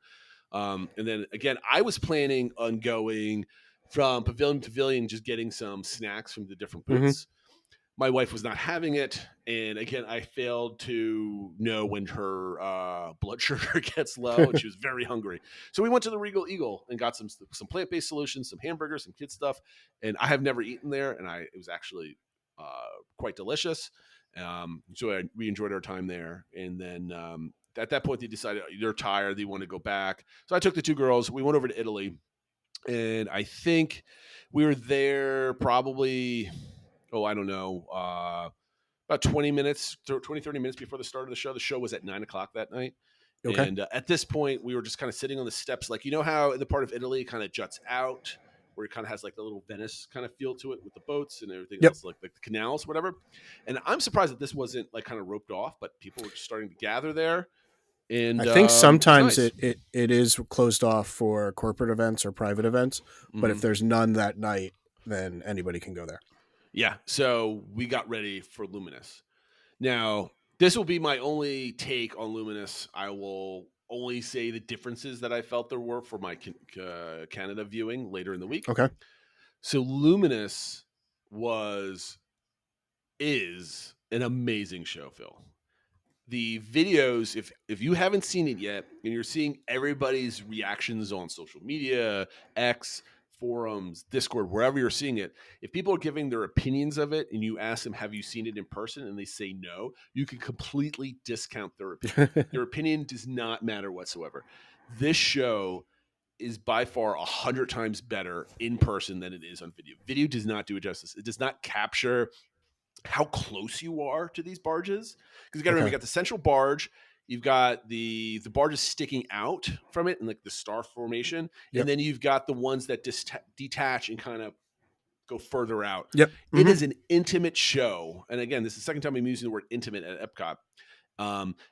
And then again, I was planning on going from pavilion to pavilion, just getting some snacks from the different booths. My wife was not having it. And again, I failed to know when her blood sugar gets low, and she was very hungry. So we went to the Regal Eagle and got some plant-based solutions, some hamburgers, some kid stuff. And I have never eaten there, and it was actually quite delicious. So we enjoyed our time there. And then at that point, they decided they're tired. They want to go back. So I took the two girls. We went over to Italy. And I think we were there probably, I don't know, about 20 minutes, 20, 30 minutes before the start of the show. The show was at 9:00 that night. Okay. And at this point, we were just kind of sitting on the steps. Like, you know how in the part of Italy kind of juts out, where it kind of has like the little Venice kind of feel to it with the boats and everything else, like the canals, whatever. And I'm surprised that this wasn't like kind of roped off, but people were just starting to gather there. And I think sometimes nice. it is closed off for corporate events or private events, but if there's none that night, then anybody can go there. Yeah. So we got ready for Luminous. Now, this will be my only take on Luminous. I will only say the differences that I felt there were for my Canada viewing later in the week. Okay. So Luminous is an amazing show, Phil. The videos, if you haven't seen it yet, and you're seeing everybody's reactions on social media, X, forums, Discord, wherever you're seeing it, if people are giving their opinions of it and you ask them, have you seen it in person? And they say no, you can completely discount their opinion. Their opinion does not matter whatsoever. This show is by far 100 times better in person than it is on video. Video does not do it justice. It does not capture how close you are to these barges. Because you got to remember, you got the central barge, you've got the barges sticking out from it in like the star formation, and then you've got the ones that detach and kind of go further out. It is an intimate show. And again, this is the second time I'm using the word intimate at Epcot.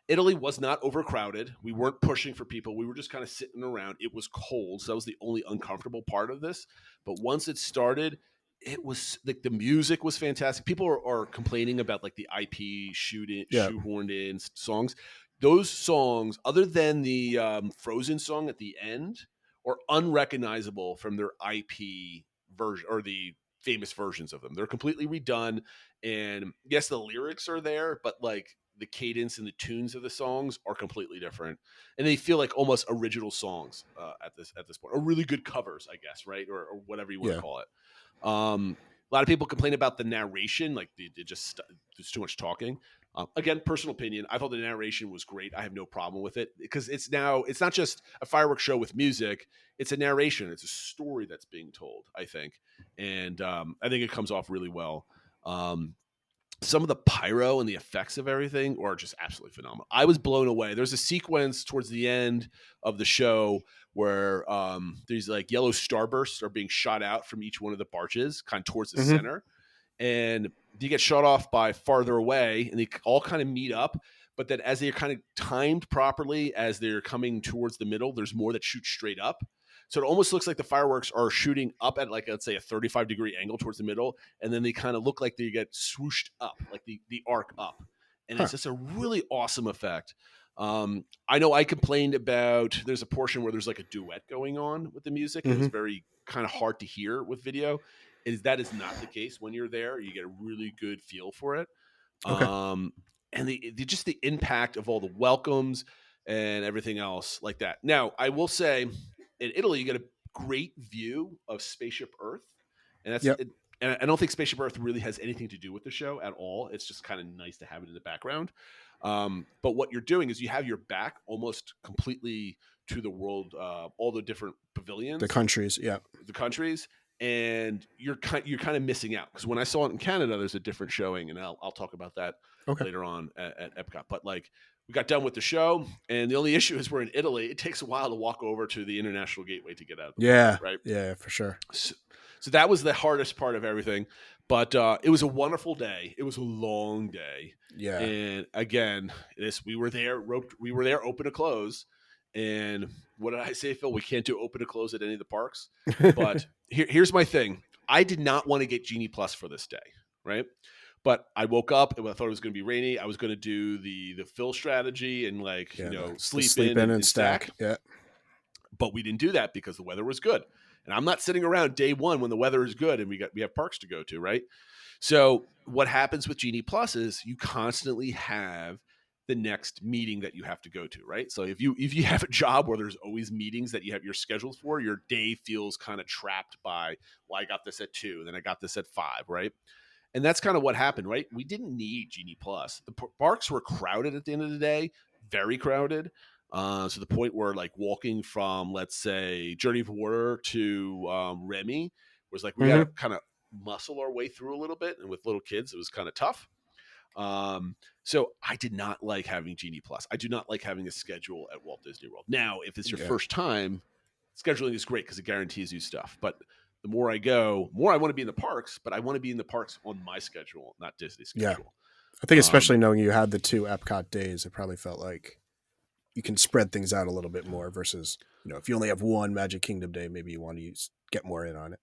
Italy was not overcrowded. We weren't pushing for people. We were just kind of sitting around. It was cold, so that was the only uncomfortable part of this. But once it started, it was like the music was fantastic. People are complaining about like the IP shoehorned in songs. Those songs, other than the Frozen song at the end, are unrecognizable from their IP version or the famous versions of them. They're completely redone. And yes, the lyrics are there, but like the cadence and the tunes of the songs are completely different, and they feel like almost original songs at this point, or really good covers, I guess, right, or whatever you want to call it. A lot of people complain about the narration, like there's too much talking. Again, personal opinion. I thought the narration was great. I have no problem with it because it's not just a fireworks show with music. It's a narration. It's a story that's being told, I think. And I think it comes off really well. Some of the pyro and the effects of everything are just absolutely phenomenal. I was blown away. There's a sequence towards the end of the show where these like yellow starbursts are being shot out from each one of the barges kind of towards the center. And you get shot off by farther away and they all kind of meet up. But then as they're kind of timed properly, as they're coming towards the middle, there's more that shoot straight up. So it almost looks like the fireworks are shooting up at like, let's say a 35-degree angle towards the middle. And then they kind of look like they get swooshed up, like the arc up. And it's just a really awesome effect. I know I complained about, there's a portion where there's like a duet going on with the music. It was very kind of hard to hear with video. That is not the case when you're there. You get a really good feel for it. And just the impact of all the welcomes and everything else like that. Now, I will say, in Italy, you get a great view of Spaceship Earth, and that's. And I don't think Spaceship Earth really has anything to do with the show at all. It's just kind of nice to have it in the background. But what you're doing is you have your back almost completely to the world, all the different pavilions, the countries, and you're kind of missing out because when I saw it in Canada, there's a different showing, and I'll talk about that later on at Epcot. But like, we got done with the show, and the only issue is we're in Italy. It takes a while to walk over to the International Gateway to get out. Right. Yeah, for sure. So that was the hardest part of everything, but it was a wonderful day. It was a long day. Yeah. And again, we were there open to close. And what did I say, Phil? We can't do open to close at any of the parks. But here's my thing. I did not want to get Genie Plus for this day, right? But I woke up and I thought it was going to be rainy. I was going to do the fill strategy and sleep in and stack. Yeah. But we didn't do that because the weather was good. And I'm not sitting around day one when the weather is good and we have parks to go to, right? So what happens with Genie Plus is you constantly have the next meeting that you have to go to, right? So if you have a job where there's always meetings that you're scheduled for, your day feels kind of trapped by, well, I got this at 2, then I got this at 5, right? And that's kind of what happened, right? We didn't need Genie Plus. The parks were crowded at the end of the day, very crowded. So the point where like walking from, let's say, Journey of Water to Remy was like, we got to kind of muscle our way through a little bit. And with little kids, it was kind of tough. So I did not like having Genie Plus. I do not like having a schedule at Walt Disney World. Now, if it's your first time, scheduling is great because it guarantees you stuff. But the more I go, more I want to be in the parks, but I want to be in the parks on my schedule, not Disney's schedule. Yeah. I think especially knowing you had the 2 Epcot days, it probably felt like you can spread things out a little bit more versus, if you only have one Magic Kingdom day, maybe you want to get more in on it.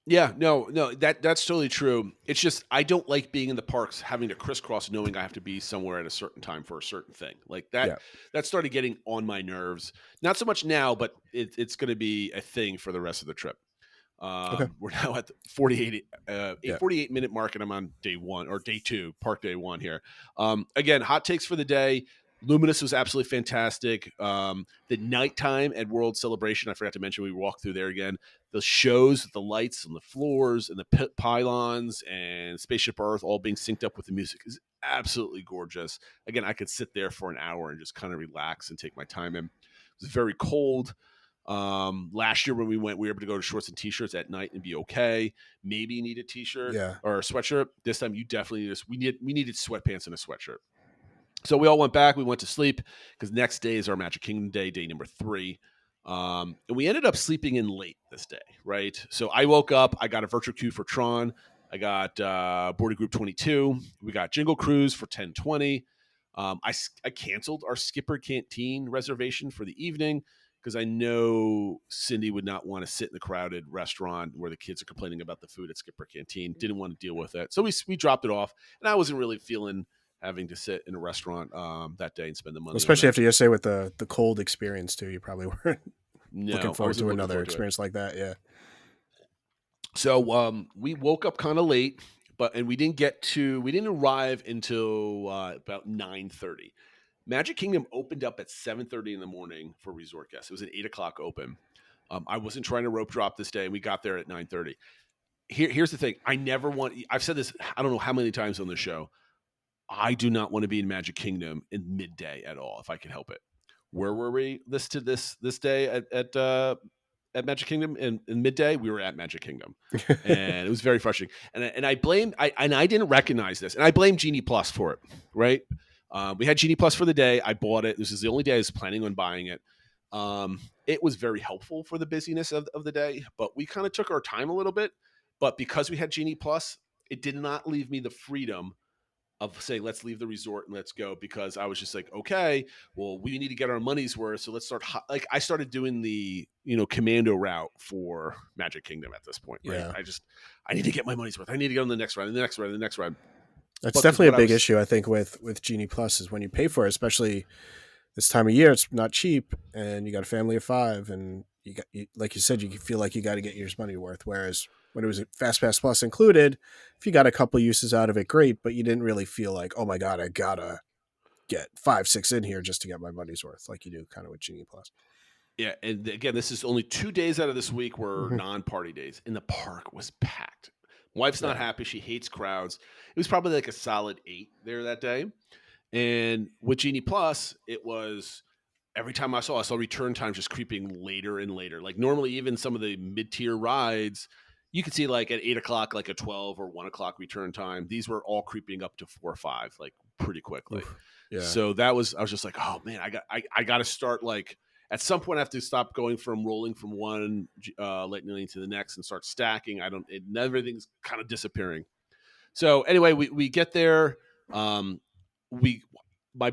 Yeah, no, that's totally true. It's just I don't like being in the parks having to crisscross, knowing I have to be somewhere at a certain time for a certain thing like that. Yeah. That started getting on my nerves. Not so much now, but it's going to be a thing for the rest of the trip. We're now at the 48 minute mark, and I'm on day 1 or day 2, park day 1 here. Again, hot takes for the day. Luminous was absolutely fantastic. The nighttime at World Celebration, I forgot to mention, we walked through there again. The shows, the lights on the floors and the pylons and Spaceship Earth all being synced up with the music is absolutely gorgeous. Again, I could sit there for an hour and just kind of relax and take my time in. It was very cold. Last year when we went, we were able to go to shorts and t-shirts at night and be okay. Maybe you need a t-shirt or a sweatshirt. This time you definitely need we needed sweatpants and a sweatshirt. So we all went back. We went to sleep because next day is our Magic Kingdom day, day number 3. And we ended up sleeping in late this day, right? So I woke up. I got a virtual queue for Tron. I got boarding group 22. We got Jingle Cruise for 10:20. I canceled our Skipper Canteen reservation for the evening because I know Cindy would not want to sit in a crowded restaurant where the kids are complaining about the food at Skipper Canteen. Didn't want to deal with it. So we dropped it off, and I wasn't really feeling having to sit in a restaurant that day and spend the money. Especially after yesterday with the cold experience too. You probably weren't looking forward to another experience like that. Yeah. So we woke up kind of late, and we didn't arrive until about 9:30. Magic Kingdom opened up at 7:30 in the morning for resort guests. It was an 8:00 open. I wasn't trying to rope drop this day, and we got there at 9:30. Here's the thing: I've said this I don't know how many times on the show. I do not want to be in Magic Kingdom in midday at all if I can help it. Where were we this day at Magic Kingdom in midday? We were at Magic Kingdom, and it was very frustrating. And I didn't recognize this, and I blame Genie Plus for it. Right? We had Genie Plus for the day. I bought it. This is the only day I was planning on buying it. It was very helpful for the busyness of the day, but we kind of took our time a little bit. But because we had Genie Plus, it did not leave me the freedom of saying, let's leave the resort and let's go, because I was just like, okay, well, we need to get our money's worth. So let's start. I started doing the, commando route for Magic Kingdom at this point. Right? Yeah. I need to get my money's worth. I need to go on the next ride, and the next ride, and the next ride. That's definitely a big issue, I think, with Genie Plus is when you pay for it, especially this time of year, it's not cheap, and you got a family of 5, and like you said, you feel like you got to get your money worth. Whereas when it was FastPass Plus included, if you got a couple uses out of it, great, but you didn't really feel like, oh my God, I gotta get 5-6 in here just to get my money's worth, like you do kind of with Genie Plus. Yeah, and again, this is only 2 days out of this week were non-party days, and the park was packed. My wife's not happy. She hates crowds. It was probably like a solid 8 there that day. And with Genie Plus, it was every time I saw return time just creeping later and later. Like normally, even some of the mid-tier rides, you could see like at 8:00, like a 12 or 1:00 return time. These were all creeping up to 4 or 5, like pretty quickly. Yeah. So I was just like, oh man, I got to start like. At some point, I have to stop rolling from one lightning lane to the next and start stacking. Everything's kind of disappearing. So anyway, we get there. My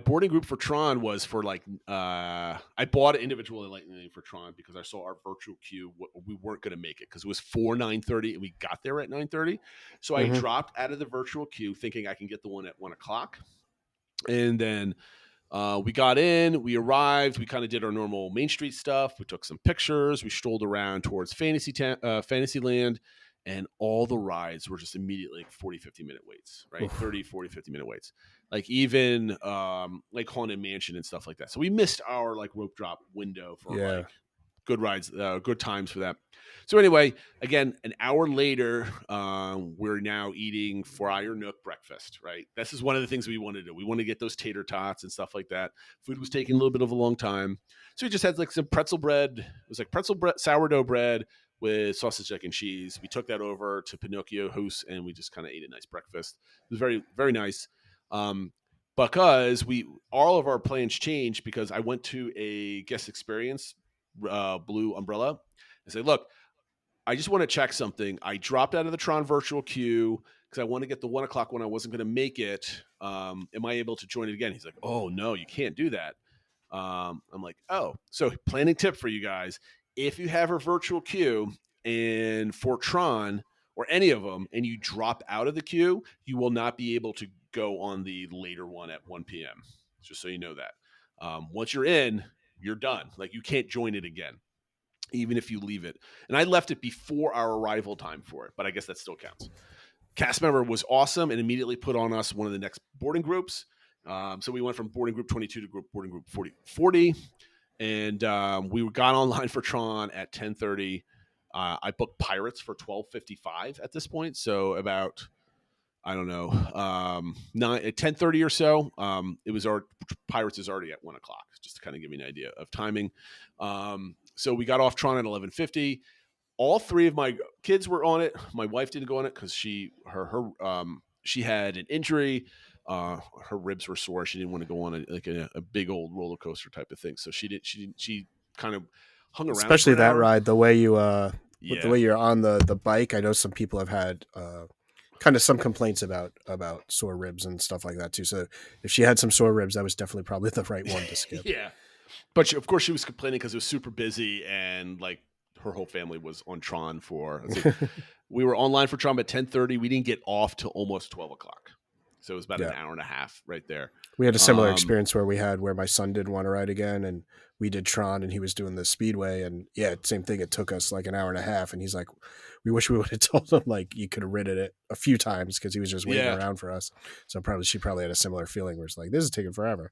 boarding group for Tron was for like I bought an individual lightning lane for Tron because I saw our virtual queue. We weren't going to make it because it was for 9:30 and we got there at 9:30. So I dropped out of the virtual queue thinking I can get the one at 1:00, and then. We got in, we arrived, we kind of did our normal Main Street stuff. We took some pictures, we strolled around towards Fantasyland, and all the rides were just immediately like 40, 50-minute waits, right? 30, 40, 50-minute waits. Like even like Haunted Mansion and stuff like that. So we missed our like rope drop window for like good rides, good times for that. So anyway, again, an hour later, we're now eating Friar Nook breakfast, right? This is one of the things we wanted to do. We want to get those tater tots and stuff like that. Food was taking a little bit of a long time. So we just had like some pretzel bread. It was like pretzel bread, sourdough bread with sausage, egg, and cheese. We took that over to Pinocchio House, and we just kind of ate a nice breakfast. It was very, very nice. Because all of our plans changed because I went to a guest experience Blue Umbrella and say, look, I just want to check something. I dropped out of the Tron virtual queue because I want to get the 1:00 when I wasn't going to make it. Am I able to join it again? He's like, oh, no, you can't do that. I'm like, oh, so planning tip for you guys. If you have a virtual queue and for Tron or any of them and you drop out of the queue, you will not be able to go on the later one at 1 p.m. Just so you know that. Once you're in, you're done. Like you can't join it again, even if you leave it. And I left it before our arrival time for it, but I guess that still counts. Cast member was awesome and immediately put on us one of the next boarding groups. So we went from boarding group 22 to boarding group 40. And we got online for Tron at 10:30. I booked Pirates for 12:55 at this point. So about, I don't know, at 10:30 or so. It was Pirates is already at 1:00, just to kind of give you an idea of timing. So we got off Tron at 11:50. All 3 of my kids were on it. My wife didn't go on it because she had an injury. Her ribs were sore. She didn't want to go on a big old roller coaster type of thing. So she kind of hung around. Especially that ride, the way you the way you're on the bike. I know some people have had kind kind of some complaints about sore ribs and stuff like that too. So if she had some sore ribs, that was definitely probably the right one to skip. Yeah. But of course she was complaining because it was super busy and like her whole family was on Tron we were online for Tron at 10:30. We didn't get off till almost 12 o'clock. So it was about an hour and a half right there. We had a similar experience where my son didn't want to ride again, and we did Tron, and he was doing the Speedway, and same thing. It took us like an hour and a half, and he's like, we wish we would have told him like you could have ridden it a few times because he was just waiting around for us. So she probably had a similar feeling where it's like, this is taking forever.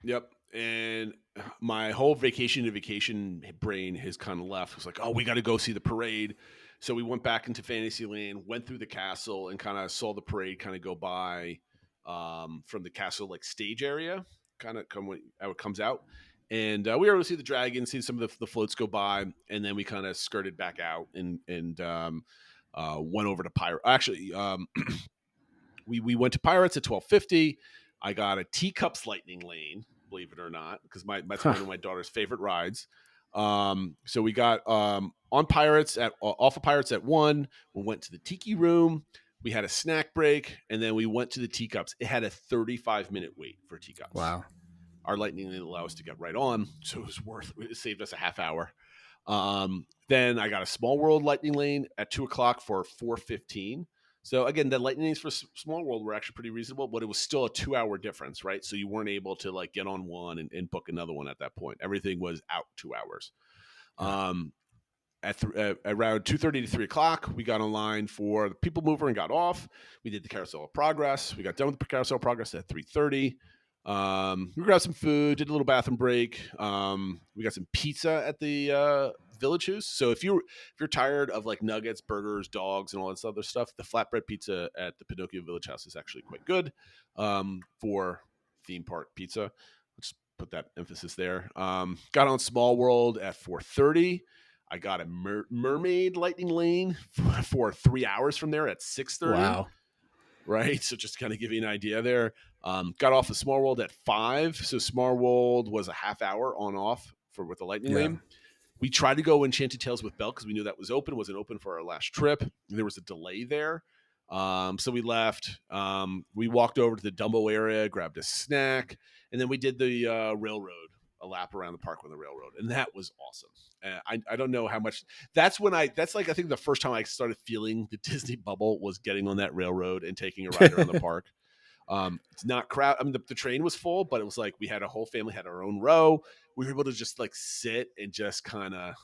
Yep. And my whole vacation brain has kind of left. It was like, oh, we got to go see the parade. So we went back into Fantasyland, went through the castle, and kind of saw the parade kind of go by from the castle like stage area, kind of how it comes out. And we were able to see the dragon, see some of the floats go by, and then we kind of skirted back out and went over to Pirates. Actually, we went to Pirates at 12:50. I got a Teacups Lightning Lane, believe it or not, because that's one of my daughter's favorite rides. So we got on Pirates off of Pirates at 1. We went to the Tiki Room. We had a snack break, and then we went to the Teacups. It had a 35-minute wait for Teacups. Wow. Our Lightning Lane allowed us to get right on, so it saved us a half hour. Then I got a Small World Lightning Lane at 2 o'clock for 4:15. So again, the Lightning Lanes for Small World were actually pretty reasonable, but it was still a 2-hour difference, right? So you weren't able to like get on one and book another one at that point. Everything was out 2 hours. At around 2:30 to 3 o'clock, we got online for the People Mover and got off. We did the Carousel of Progress. We got done with the Carousel of Progress at 3:30. We grabbed some food, did a little bathroom break. We got some pizza at the Village House. So if you're tired of like nuggets, burgers, dogs, and all this other stuff, the flatbread pizza at the Pinocchio Village House is actually quite good for theme park pizza. Let's put that emphasis there. Got on Small World at 4:30. I got a Mermaid Lightning Lane for 3 hours from there at 6:30. Wow. Right. So just to kind of give you an idea there. Got off of Small World at 5. So Small World was a half hour on off with the Lightning Lane. We tried to go Enchanted Tales with Belle because we knew that was open. It wasn't open for our last trip. There was a delay there. So we left. We walked over to the Dumbo area, grabbed a snack, and then we did the railroad, a lap around the park with the railroad. And that was awesome. I don't know how much that's I think the first time I started feeling the Disney bubble was getting on that railroad and taking a ride around the park. It's not crowd. I mean, the train was full, but it was like we had a whole family, had our own row. We were able to just like sit and just kind of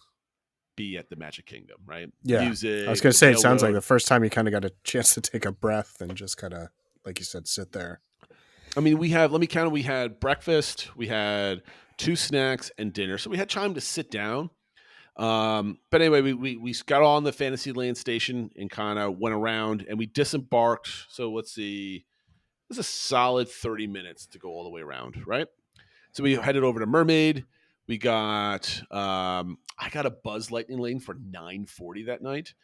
be at the Magic Kingdom, right? Yeah. Music, I was going to say, it sounds like the first time you kind of got a chance to take a breath and just kind of, like you said, sit there. I mean, we had breakfast, we had 2 snacks and dinner. So we had time to sit down. But anyway, we got on the Fantasyland station and kind of went around and we disembarked. So let's see, it was a solid 30 minutes to go all the way around, right? So we headed over to Mermaid. We got, I got a Buzz Lightning Lane for $9.40 that night.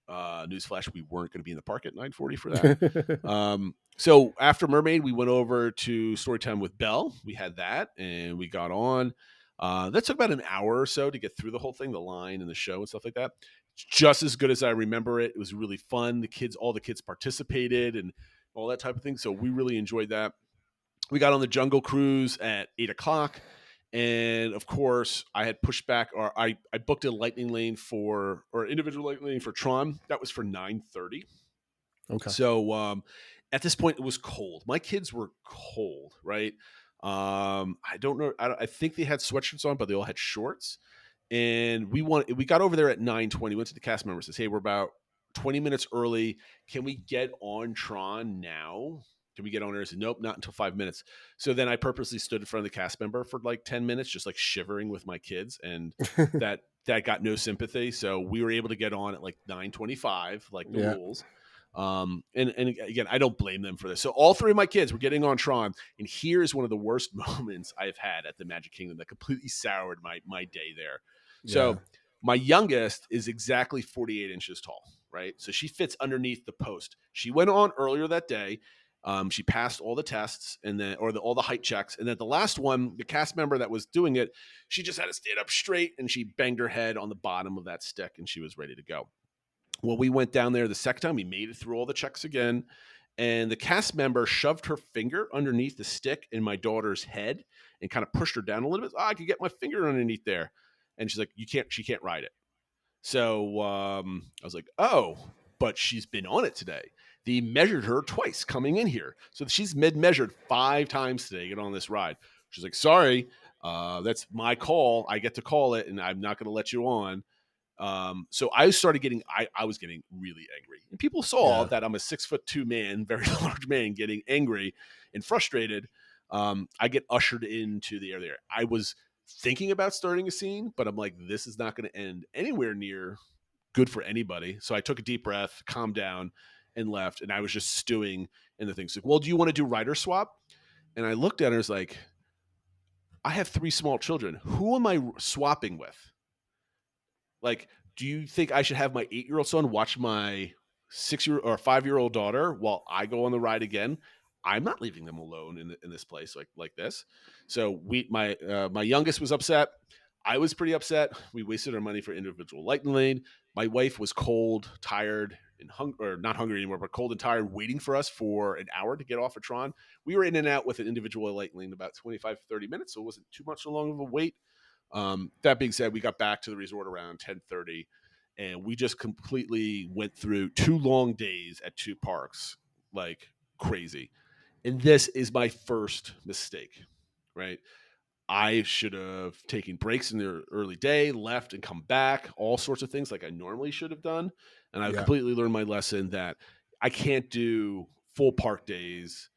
Newsflash, we weren't going to be in the park at $9.40 for that. So after Mermaid, we went over to Storytime with Belle. We had that and we got on. That took about an hour or so to get through the whole thing, the line and the show and stuff like that. It's just as good as I remember it. It was really fun. All the kids participated and all that type of thing. So we really enjoyed that. We got on the Jungle Cruise at 8 o'clock. And of course, I had pushed back, or I booked a Lightning Lane individual Lightning Lane for Tron. That was for 9:30. Okay. So at this point, it was cold. My kids were cold, right? I don't know. I think they had sweatshirts on, but they all had shorts. And we got over there at 9:20. Went to the cast members and said, "Hey, we're about 20 minutes early. Can we get on Tron now? Can we get on there?" I said, "Nope, not until 5 minutes." So then I purposely stood in front of the cast member for like 10 minutes, just like shivering with my kids. And that got no sympathy. So we were able to get on at like 9:25, like the rules. And again, I don't blame them for this. So all 3 of my kids were getting on Tron. And here's one of the worst moments I've had at the Magic Kingdom that completely soured my day there. Yeah. So my youngest is exactly 48 inches tall, right? So she fits underneath the post. She went on earlier that day. She passed all the tests and then, all the height checks. And then the last one, the cast member that was doing it, she just had to stand up straight and she banged her head on the bottom of that stick and she was ready to go. Well, we went down there the second time. We made it through all the checks again. And the cast member shoved her finger underneath the stick in my daughter's head and kind of pushed her down a little bit. I could get my finger underneath there. And she's like, she can't ride it. So I was like, oh, but she's been on it today. They measured her twice coming in here. So she's measured 5 times today to get on this ride. She's like, sorry, that's my call. I get to call it, and I'm not going to let you on. So I started getting, I was getting really angry, and people saw that I'm a 6'2" man, very large man, getting angry and frustrated. I get ushered into the area. I was thinking about starting a scene, but I'm like, this is not going to end anywhere near good for anybody. So I took a deep breath, calmed down, and left. And I was just stewing in the things. Like, well, do you want to do rider swap? And I looked at her, was like, I have 3 small children. Who am I swapping with? Like, do you think I should have my 8-year-old son watch my 6-year or 5-year-old daughter while I go on the ride again? I'm not leaving them alone in this place like this. So my youngest was upset. I was pretty upset. We wasted our money for individual lightning lane. My wife was cold, tired, and or not hungry anymore, but cold and tired, waiting for us for an hour to get off of Tron. We were in and out with an individual lightning lane about 25 to 30 minutes, so it wasn't too much long of a wait. That being said, we got back to the resort around 10:30, and we just completely went through 2 long days at 2 parks, like crazy. And this is my first mistake, right? I should have taken breaks in the early day, left and come back, all sorts of things like I normally should have done. And I completely learned my lesson that I can't do full park days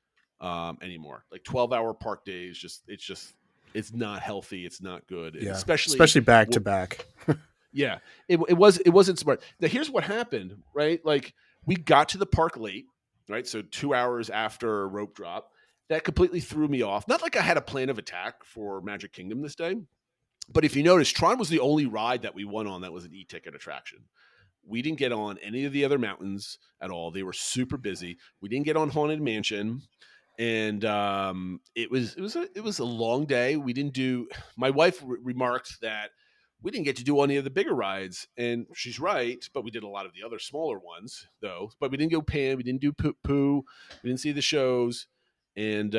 anymore. Like 12-hour park days, it's not healthy. It's not good. Yeah. Especially back to back. Yeah, it wasn't smart. Now, here's what happened, right? Like, we got to the park late, right? So 2 hours after rope drop. That completely threw me off. Not like I had a plan of attack for Magic Kingdom this day, but if you notice, Tron was the only ride that we went on that was an e-ticket attraction. We didn't get on any of the other mountains at all. They were super busy. We didn't get on Haunted Mansion, and it was a long day. We didn't do. My wife remarked that we didn't get to do any of the bigger rides, and she's right. But we did a lot of the other smaller ones, though. But we didn't go Pan. We didn't do Pooh. We didn't see the shows. And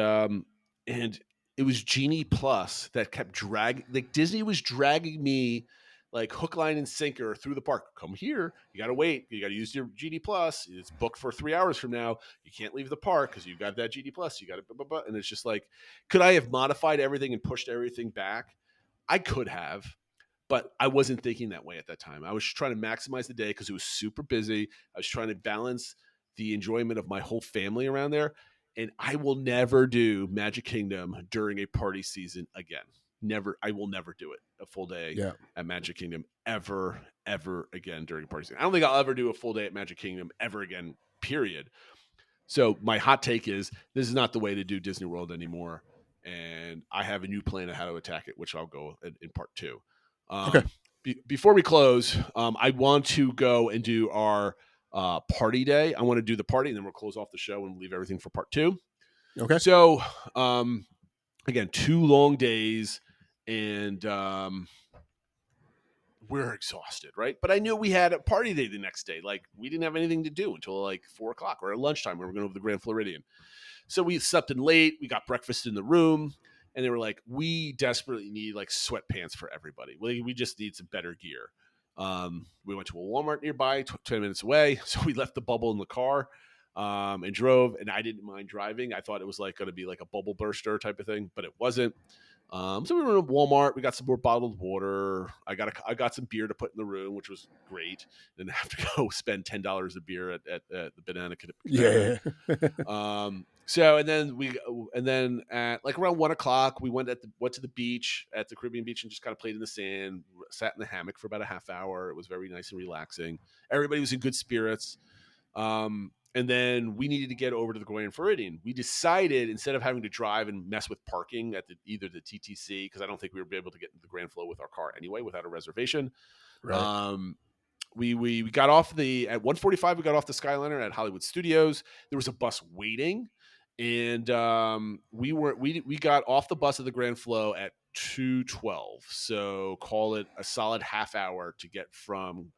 it was Genie Plus that kept dragging. Like, Disney was dragging me like hook, line, and sinker through the park. Come here. You got to wait. You got to use your Genie Plus. It's booked for 3 hours from now. You can't leave the park because you've got that Genie Plus. You got to, and it's just like, could I have modified everything and pushed everything back? I could have, but I wasn't thinking that way at that time. I was trying to maximize the day because it was super busy. I was trying to balance the enjoyment of my whole family around there. And I will never do Magic Kingdom during a party season again. Never. I will never do it a full day at Magic Kingdom ever again during a party season. I don't think I'll ever do a full day at Magic Kingdom ever again, period. So my hot take is this is not the way to do Disney World anymore. And I have a new plan of how to attack it, which I'll go in part 2. Okay. Before we close, I want to go and do our party day. I want to do the party, and then we'll close off the show and leave everything for part 2. Okay. So, again, 2 long days, and we're exhausted, right? But I knew we had a party day the next day. Like, we didn't have anything to do until like 4:00 or at lunchtime. We were going over the Grand Floridian. So we slept in late. We got breakfast in the room, and they were like, we desperately need like sweatpants for everybody. We just need some better gear. We went to a Walmart nearby, 10 minutes away. So we left the bubble in the car and drove, and I didn't mind driving. I thought it was like going to be like a bubble burster type of thing, but it wasn't. So we were in Walmart. We got some more bottled water. I got some beer to put in the room, which was great. Didn't have to go spend $10 a beer at the Banana. Yeah. So and then at like around 1:00, we went to the beach at the Caribbean beach and just kind of played in the sand, sat in the hammock for about a half hour. It was very nice and relaxing. Everybody was in good spirits. And then we needed to get over to the Grand Floridian. We decided, instead of having to drive and mess with parking at either the TTC, because I don't think we would be able to get into the Grand Flow with our car anyway without a reservation. Right. We got off at 1:45. We got off the Skyliner at Hollywood Studios. There was a bus waiting, and we got off the bus at the Grand Flow at 2:12. So call it a solid half hour to get from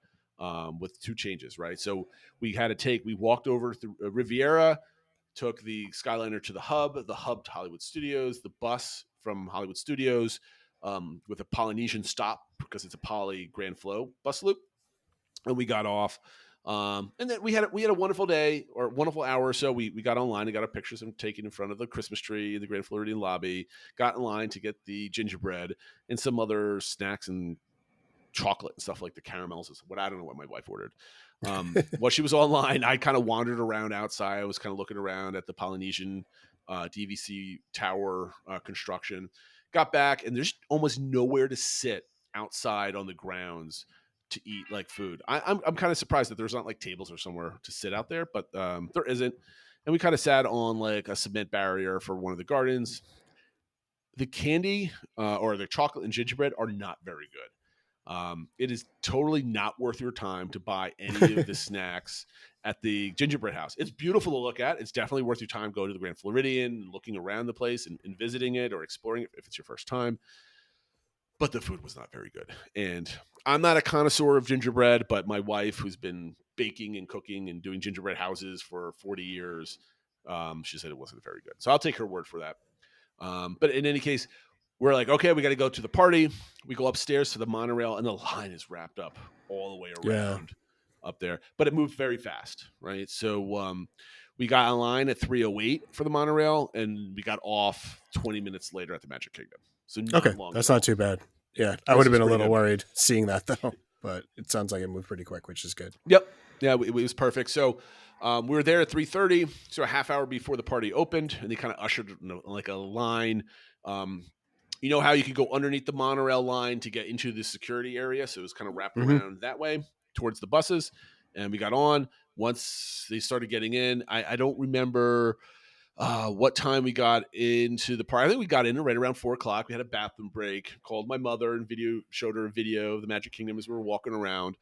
with 2 changes, right? So we walked over through Riviera, took the Skyliner to the hub to Hollywood Studios, the bus from Hollywood Studios with a Polynesian stop because it's a Poly Grand Flow bus loop. And we got off. And then we had a wonderful day or wonderful hour or so. We got online and got our pictures taken in front of the Christmas tree in the Grand Floridian lobby, got in line to get the gingerbread and some other snacks and chocolate and stuff like the caramels. I don't know what my wife ordered. While she was online, I kind of wandered around outside. I was kind of looking around at the Polynesian DVC tower construction. Got back, and there's almost nowhere to sit outside on the grounds to eat like food. I'm kind of surprised that there's not like tables or somewhere to sit out there, but there isn't. And we kind of sat on like a cement barrier for one of the gardens. The candy or the chocolate and gingerbread are not very good. It is totally not worth your time to buy any of the snacks at the gingerbread house. It's beautiful to look at. It's definitely worth your time going to the Grand Floridian, looking around the place and visiting it or exploring it if it's your first time. But the food was not very good. And I'm not a connoisseur of gingerbread, but my wife, who's been baking and cooking and doing gingerbread houses for 40 years, she said it wasn't very good. So I'll take her word for that. But in any case, we're like, okay, we got to go to the party. We go upstairs to the monorail, and the line is wrapped up all the way around up there. But it moved very fast, right? So we got online at 3:08 for the monorail, and we got off 20 minutes later at the Magic Kingdom. So okay, that's not too bad. Yeah, I would have been a little worried seeing that though, but it sounds like it moved pretty quick, which is good. Yep. Yeah, it was perfect. So we were there at 3:30, so a half hour before the party opened, and they kind of ushered like a line. You know how you could go underneath the monorail line to get into the security area? So it was kind of wrapped around that way towards the buses. And we got on. Once they started getting in, I don't remember what time we got into the park. I think we got in right around 4 o'clock. We had a bathroom break, called my mother and showed her a video of the Magic Kingdom as we were walking around.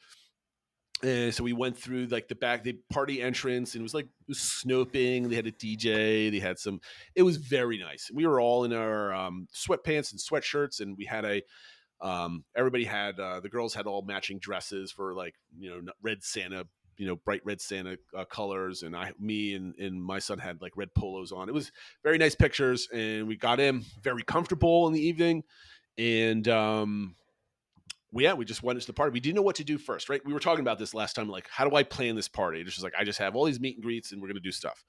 And so we went through like the party entrance, and it was snoping. They had a DJ. They had it was very nice. We were all in our sweatpants and sweatshirts, and we had everybody had, the girls had all matching dresses for red Santa, bright red Santa colors. And me and my son had like red polos on. It was very nice pictures, and we got in very comfortable in the evening. And, we just went into the party. We didn't know what to do first, right? We were talking about this last time. Like, how do I plan this party? It's just like, I just have all these meet and greets and we're going to do stuff.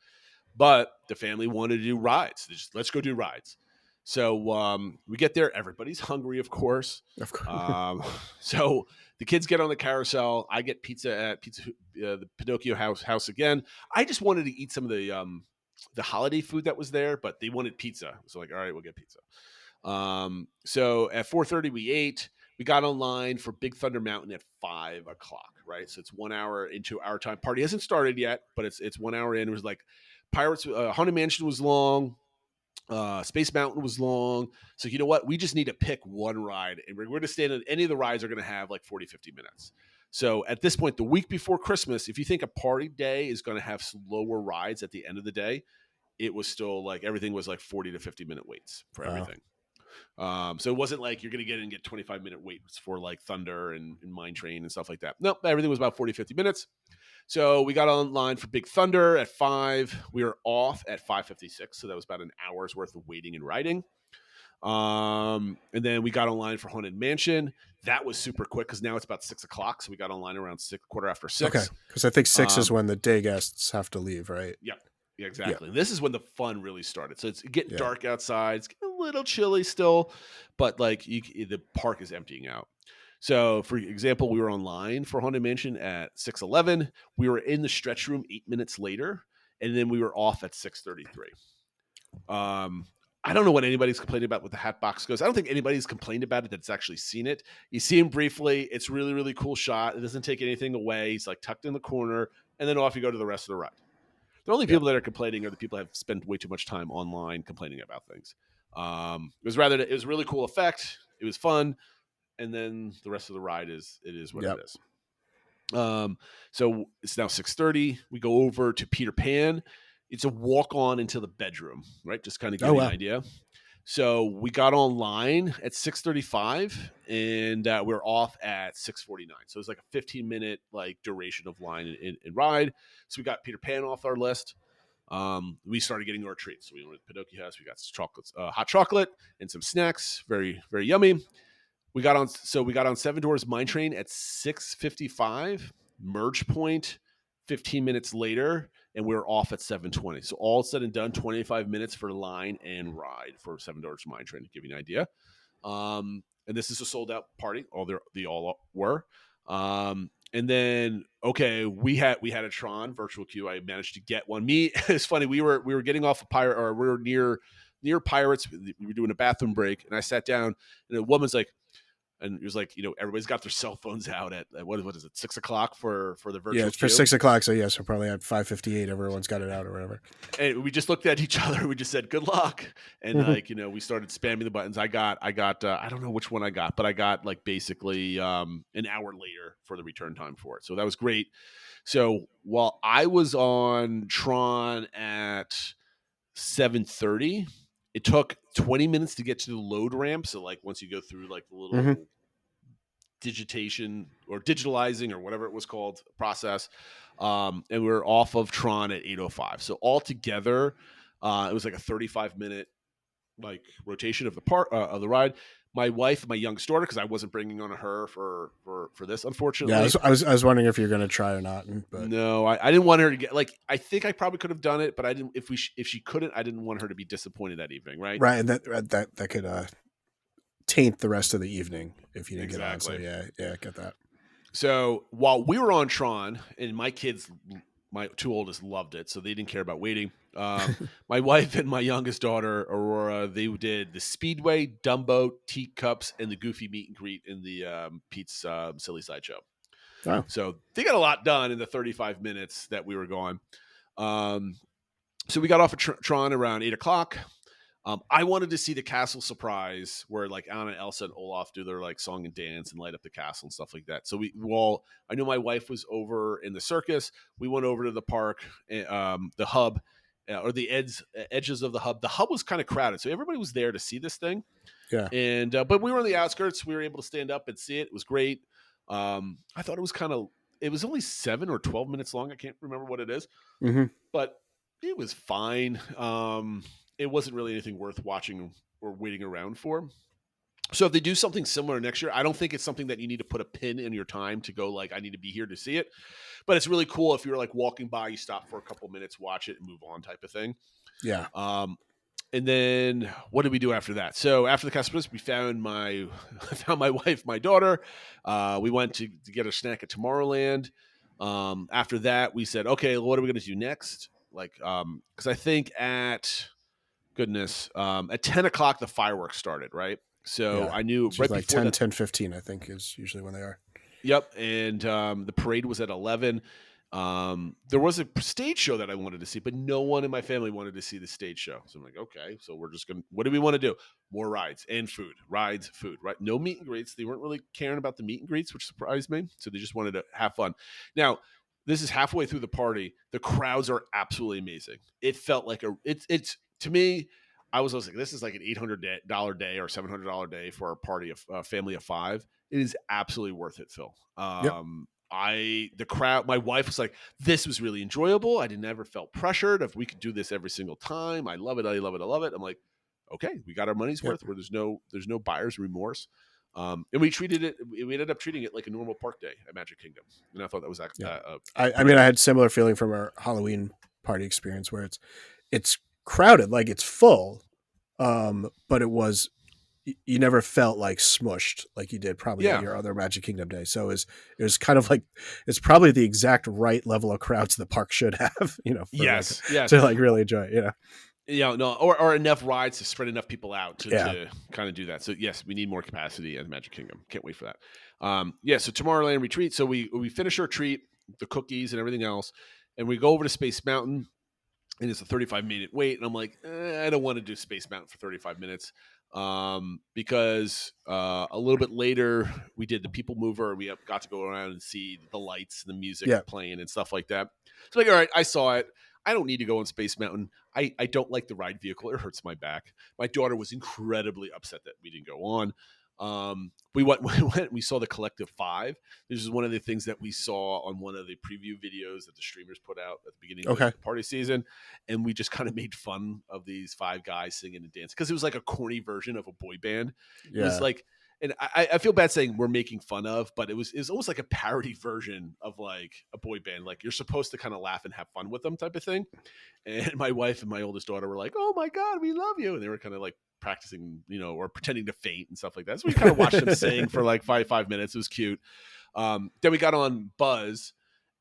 But the family wanted to do rides. Let's go do rides. So we get there. Everybody's hungry, of course. So the kids get on the carousel. I get pizza at the Pinocchio house again. I just wanted to eat some of the holiday food that was there, but they wanted pizza. So like, all right, we'll get pizza. So at 4:30 we ate. We got online for Big Thunder Mountain at 5 o'clock, right? So it's 1 hour into our time. Party hasn't started yet, but it's 1 hour in. It was like Pirates, Haunted Mansion was long. Space Mountain was long. So you know what? We just need to pick one ride, and we're going to stand on any of the rides are going to have like 40, 50 minutes. So at this point, the week before Christmas, if you think a party day is going to have slower rides at the end of the day, it was still like everything was like 40 to 50 minute waits for everything. So it wasn't like you're going to get in and get 25-minute waits for like Thunder and Mine Train and stuff like that. Nope, everything was about 40, 50 minutes. So we got online for Big Thunder at 5. We were off at 5:56. So that was about an hour's worth of waiting and riding. And then we got online for Haunted Mansion. That was super quick because now it's about 6 o'clock. So we got online around 6:15. Okay. Because I think 6 is when the day guests have to leave, right? Yep. Yeah, exactly. Yeah. This is when the fun really started. So it's getting dark outside. It's getting a little chilly still, but like the park is emptying out. So for example, we were online for Haunted Mansion at 6:11. We were in the stretch room 8 minutes later, and then we were off at 6:33. I don't know what anybody's complaining about with the hat box goes. I don't think anybody's complained about it that's actually seen it. You see him briefly. It's really, really cool shot. It doesn't take anything away. He's like tucked in the corner, and then off you go to the rest of the ride. The only people that are complaining are the people that have spent way too much time online complaining about things. It was a really cool effect. It was fun. And then the rest of the ride is what it is. So it's now 6:30. We go over to Peter Pan. It's a walk on into the bedroom, right? Just kind of give you an idea. So we got online at 6:35, and we're off at 6:49. So it was like a 15-minute like duration of line and ride. So we got Peter Pan off our list. We started getting our treats. So we went to Pinocchio House. We got some chocolates, hot chocolate, and some snacks. Very, very yummy. We got on Seven Doors Mine Train at 6:55. Merge point 15 minutes later, and we were off at 7:20. So all said and done, 25 minutes for line and ride for Seven Doors Mine Train, to give you an idea. And this is a sold out party. They all were. And then, okay, we had a Tron virtual queue. I managed to get one. It's funny. We were getting off a pirate, or we were near Pirates. We were doing a bathroom break, and I sat down, and a woman's like, and it was like, everybody's got their cell phones out at what is it, 6 o'clock for the virtual Yeah, it's for queue? 6 o'clock. So so probably at 5:58, everyone's got it out or whatever. And we just looked at each other. We just said, "Good luck," and we started spamming the buttons. I got. I don't know which one I got, but I got like basically an hour later for the return time for it. So that was great. So while I was on Tron at 7:30, it took 20 minutes to get to the load ramp. So like once you go through like the little digitation or digitalizing or whatever it was called process, and we were off of Tron at 8:05. So altogether, it was like a 35-minute like rotation of the ride. My wife, my youngest daughter, because I wasn't bringing on her for this, unfortunately. Yeah, I was wondering if you're going to try or not. But no, I didn't want her to get like. I think I probably could have done it, but I didn't. If she couldn't, I didn't want her to be disappointed that evening, right? Right, and that could taint the rest of the evening if you didn't get on. So yeah, I get that. So while we were on Tron, and my kids, my two oldest, loved it, so they didn't care about waiting. My wife and my youngest daughter, Aurora, they did the Speedway, Dumbo, Teacups, and the Goofy meet and greet in the Pete's Silly Sideshow. Oh. So they got a lot done in the 35 minutes that we were gone. So we got off of Tron around 8 o'clock. I wanted to see the castle surprise where like Anna, Elsa, and Olaf do their like song and dance and light up the castle and stuff like that. So I know my wife was over in the circus. We went over to the park, the hub, or the edges of the hub. The hub was kind of crowded, so everybody was there to see this thing. Yeah. And but we were on the outskirts. We were able to stand up and see it. It was great. I thought it was it was only 7 or 12 minutes long. I can't remember what it is, but it was fine. It wasn't really anything worth watching or waiting around for. So if they do something similar next year, I don't think it's something that you need to put a pin in your time to go like, I need to be here to see it. But it's really cool if you're like walking by, you stop for a couple minutes, watch it, and move on type of thing. Yeah. And then what did we do after that? So after the castle, we found my wife, my daughter. We went to get a snack at Tomorrowland. After that, we said, okay, what are we going to do next? Like, because I think at 10 o'clock, the fireworks started, right? So yeah. I knew right like before 10:15, I think is usually when they are. Yep. And the parade was at 11. There was a stage show that I wanted to see, but no one in my family wanted to see the stage show. So I'm like, okay, so we're just going to, what do we want to do? More rides and food, food, right? No meet and greets. They weren't really caring about the meet and greets, which surprised me. So they just wanted to have fun. Now, this is halfway through the party. The crowds are absolutely amazing. It felt like it's to me, I was like, this is like an $800 day or $700 day for a party of a family of 5. It is absolutely worth it, Phil. The crowd, my wife was like, this was really enjoyable. I never felt pressured if we could do this every single time. I love it. I love it. I love it. I'm like, okay, we got our money's worth where there's no buyer's remorse. And we ended up treating it like a normal park day at Magic Kingdom. And I thought that was actually, I mean, I had similar feeling from our Halloween party experience where it's crowded, like it's full. But it was, you never felt like smushed like you did probably at your other Magic Kingdom day. So it was kind of like, it's probably the exact right level of crowds the park should have, to like really enjoy it, or enough rides to spread enough people out to kind of do that. So yes, we need more capacity at Magic Kingdom. Can't wait for that. So Tomorrowland retreat. So we finish our treat, the cookies and everything else, and we go over to Space Mountain, and it's a 35-minute wait. And I'm like, I don't want to do Space Mountain for 35 minutes. Because a little bit later we did the People Mover. We got to go around and see the lights and the music playing and stuff like that. So like, all right, I saw it. I don't need to go on Space Mountain. I don't like the ride vehicle. It hurts my back. My daughter was incredibly upset that we didn't go on. We went, we saw the Collective 5. This is one of the things that we saw on one of the preview videos that the streamers put out at the beginning of the party season. And we just kind of made fun of these 5 guys singing and dancing because it was like a corny version of a boy band. It was like, and I feel bad saying we're making fun of, but it was almost like a parody version of like a boy band. Like you're supposed to kind of laugh and have fun with them type of thing. And my wife and my oldest daughter were like, "Oh my God, we love you." And they were kind of like practicing, or pretending to faint and stuff like that. So we kind of watched them sing for like five minutes. It was cute. Then we got on Buzz,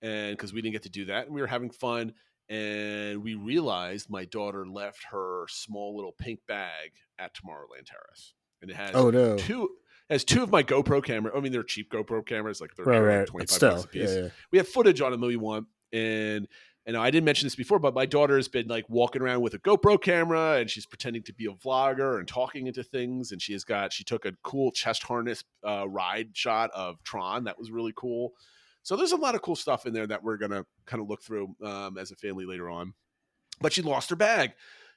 and because we didn't get to do that, and we were having fun. And we realized my daughter left her small little pink bag at Tomorrowland Terrace. And it has two of my GoPro camera. I mean, they're cheap GoPro cameras, like they're $25 a piece. Yeah. We have footage on them that we want. And I didn't mention this before, but my daughter has been like walking around with a GoPro camera and she's pretending to be a vlogger and talking into things. And she took a cool chest harness ride shot of Tron. That was really cool. So there's a lot of cool stuff in there that we're going to kind of look through as a family later on. But she lost her bag.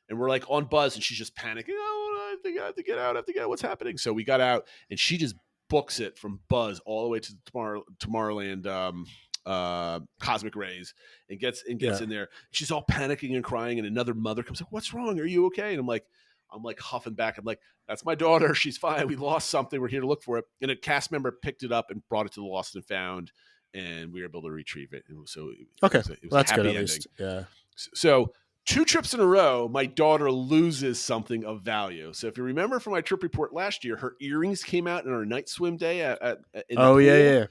And we're like on Buzz and she's just panicking. Oh, I have to get out. What's happening? So we got out and she just books it from Buzz all the way to the Tomorrowland Cosmic Rays and gets in there. She's all panicking and crying. And another mother comes up, "What's wrong? Are you okay?" And I'm like huffing back. I'm like, "That's my daughter. She's fine. We lost something. We're here to look for it." And a cast member picked it up and brought it to the Lost and Found. And we were able to retrieve it. So it was that's a happy good at ending. least. Yeah. So 2 trips in a row, my daughter loses something of value. So if you remember from my trip report last year, her earrings came out in our night swim day in the pool. Yeah.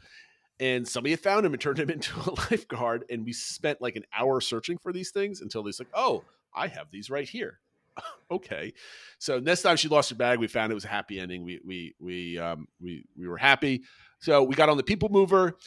And somebody had found him and turned him into a lifeguard. And we spent like an hour searching for these things until they're like, "Oh, I have these right here." Okay. So next time she lost her bag, we found it was a happy ending. We were happy. So we got on the People Mover